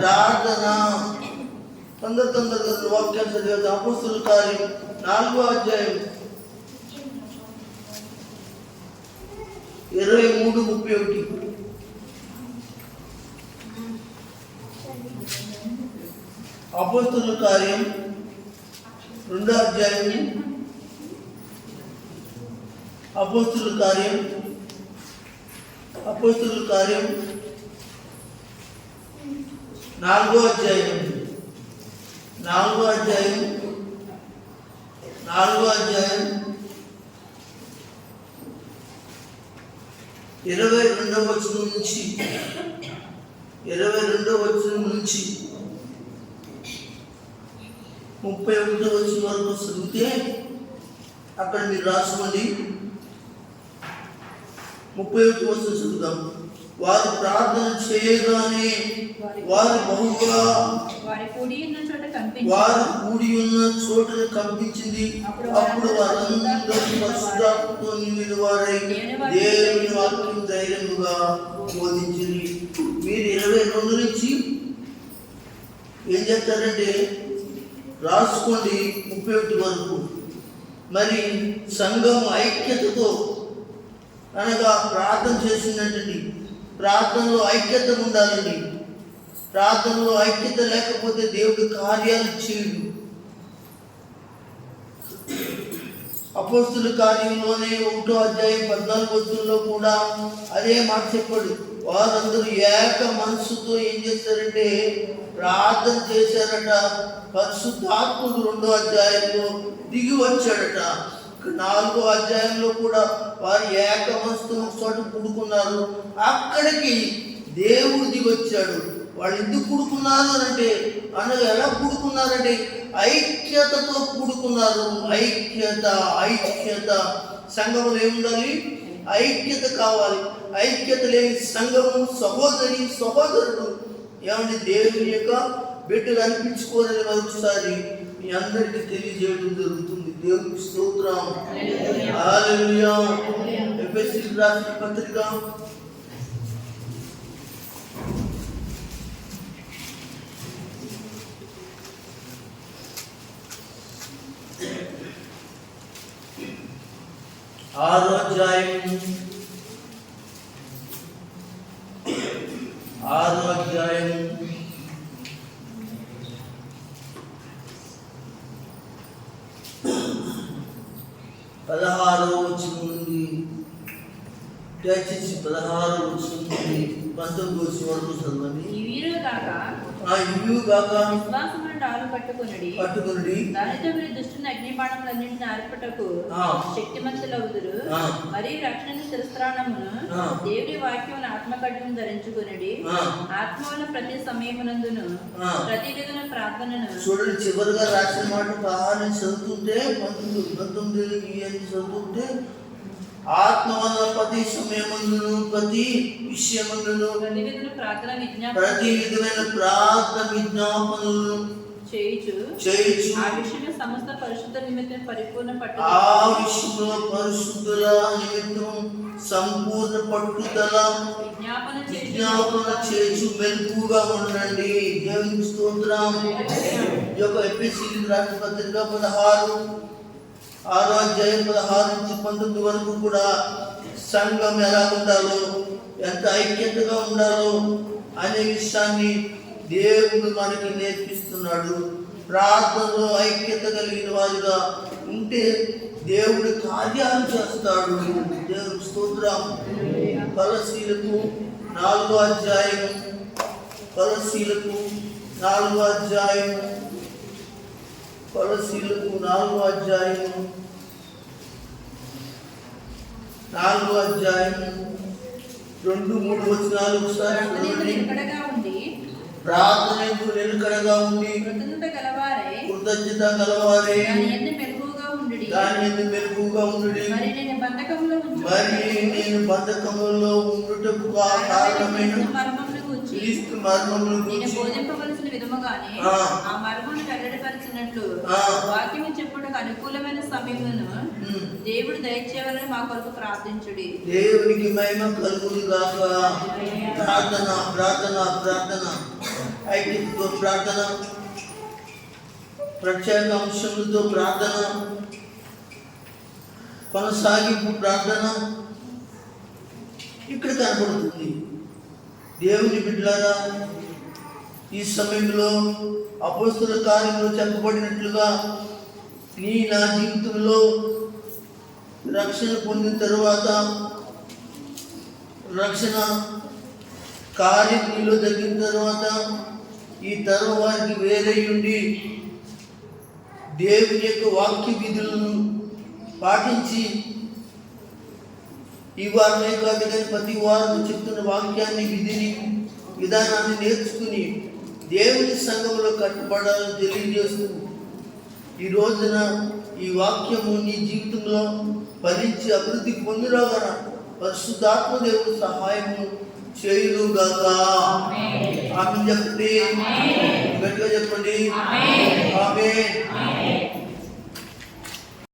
ప్రార్థన. తొందరగా వాక్యాలు చదివేది. అపోస్తుల కార్యం 4:23-31. అపోస్తుల కార్యం 2 అపోస్తుల కార్యం 4 అధ్యాయం 22వ వచనం నుంచి 31వ వచనం వరకు చదివితే అక్కడ మీరు రాసుకోండి. 31వ వచనం చదువుతాం. వారు ప్రార్థన చేయగానే వారు బహుగా కూడి ఉన్న చోట కంపించింది. అప్పుడు వారందరూ పరిశుద్ధాత్మతో నిండిన వారై దేవుని వాక్యం ధైర్యముగా బోధించింది. మీరు 22 నుంచి ఏం చెప్తారంటే రాసుకోండి 31 వరకు. మరి సంఘం ఐక్యతతో అనగా ప్రార్థన చేసిందంటండి. ప్రార్థనలో ఐక్యత ఉండాలండి. ప్రార్థనలో ఐక్యత లేకపోతే దేవుడి కార్యాలు చేయడు. అపోస్తుల కార్యంలోనే 1వ అధ్యాయం 14వ వచనంలో కూడా అదే మాట చెప్పాడు. వారందరూ ఏక మనసుతో ఏం చేశారంటే ప్రార్థన చేశారట. పరిశుద్ధాత్ముడు 2వ అధ్యాయంలో దిగి వచ్చాడట. 4వ అధ్యాయంలో కూడా వారు ఏక మనసుతో చోట కూడుకున్నారు. అక్కడికి దేవుడు దిగి వచ్చాడు. వాళ్ళు ఎందుకు కూడుకున్నారు అంటే అనగా ఎలా కూడుకున్నారంటే ఐక్యతతో కూడుకున్నారు. ఐక్యత సంఘంలో ఏముండాలి? ఐక్యత కావాలి. ఐక్యత లేని సంఘము సహోదరుడు ఏమంటే దేవుని యొక్క బిడ్డలు అనిపించుకోవాలని మరొకసారి మీ అందరికీ తెలియజేయడం జరుగుతుంది. దేవునికి స్తోత్రం. హల్లెలూయా. ఎఫెసీయులకు రాసిన పత్రిక 6వ అధ్యాయం 6వ అధ్యాయం 16వ వచనం నుండి దయచేసి 16వ వచనం నుండి 19వ వచనం వరకు చదవండి. ఇవియు గాక విశ్వాసమును డాలు పట్టుకొనుడి, దానితో మీరు దుష్టుని అగ్నిబాణములన్నింటిని ఆర్పుటకు శక్తిమంతులవుదురు. మరియు రక్షణ శిరస్త్రాణమును దేవుడి వాక్యమును ఆత్మకడ్డము ధరించుకొనుడి. ఆత్మ వల్ల ప్రతి సమయమునందును ప్రతి విధమైన ప్రార్థనను. చూడండి, చివరిగా రాసిన మాట ప్రహారం చదువుతుంటే 19 చదువుతుంటే ఆత్మ వల్ల ప్రతి సమయమందును ప్రతి విషయమందును ప్రతి విధమైన ప్రార్థన విజ్ఞాపనలను చేయుచు ఆ విషయంలో సమస్త పరిశుద్ధ నిమిత్తం పరిపూర్ణ సంపూర్ణ పట్టుదల విజ్ఞాపన చేయుచు మెలకుగా ఉండండి. దేవునికి స్తోత్రం. ఈ యొక్క ఎఫెసీయులకు రాసిన పత్రిక 6వ అధ్యాయం 16 నుంచి 19 వరకు కూడా సంఘం ఎలా ఉండాలో, ఎంత ఐక్యతగా ఉండాలో అనే విషయాన్ని దేవుడు మనకి నేర్పిస్తున్నాడు. ప్రార్థనలో ఐక్యత కలిగిన వారిగా ఉంటే దేవుడు కార్యాలు చేస్తాడు. దేవుడు స్తోత్రం. కొలస్సీలకు 4వ అధ్యాయం 4వ అధ్యాయం 2-3 వచనాలు ఒకసారి ప్రార్థన నిలకడగా ఉండి కృతజ్ఞత గలవారే దాని యందు మెలకువగా ఉండుడి. మరి నేను బంధకములో ఉండుటకు కారణమైన క్రీస్తు మర్మమును గూర్చి బోధింపవలసిన విధముగానే ఆ మర్మమును వెల్లడిపరిచినట్లు వాక్యము చెప్పుటకు అనుకూలమైన సమయమును దేవుడు దయచేయాలని మా కొరకు ప్రార్థించుడి. దేవునికి మహిమ కలుగును గాక. ప్రార్థన ప్రార్థన ప్రార్థన ఐక్యతతో ప్రార్థన, ప్రత్యేక అంశములతో ప్రార్థన, కొనసాగింపు ప్రార్థన ఇక్కడ కనబడుతుంది. దేవుని బిడ్డలారా, ఈ సమయంలో అపోస్తల కార్యంలో చెప్పబడినట్లుగా నా జీవితంలో రక్షణ పొందిన తరువాత రక్షణ కార్యం నీలో జరిగిన తర్వాత ఈ తరం వారికి వేరే ఉండి దేవుని యొక్క వాక్య విధులను పాటించి ఈ వారమే కాదు కానీ ప్రతి వారం చెప్తున్న వాక్యాన్ని విధానాన్ని నేర్చుకుని దేవుని సంఘంలో కట్టుబడాలని తెలియజేస్తూ ఈ రోజున ఈ వాక్యము నీ జీవితంలో ఫలించి అభివృద్ధి పొందురాగా పరిశుద్ధాత్మ దేవుడు సహాయము చేయుగాక. ఆమేన్ చెప్పండి, గట్టిగా చెప్పండి. ఆమేన్.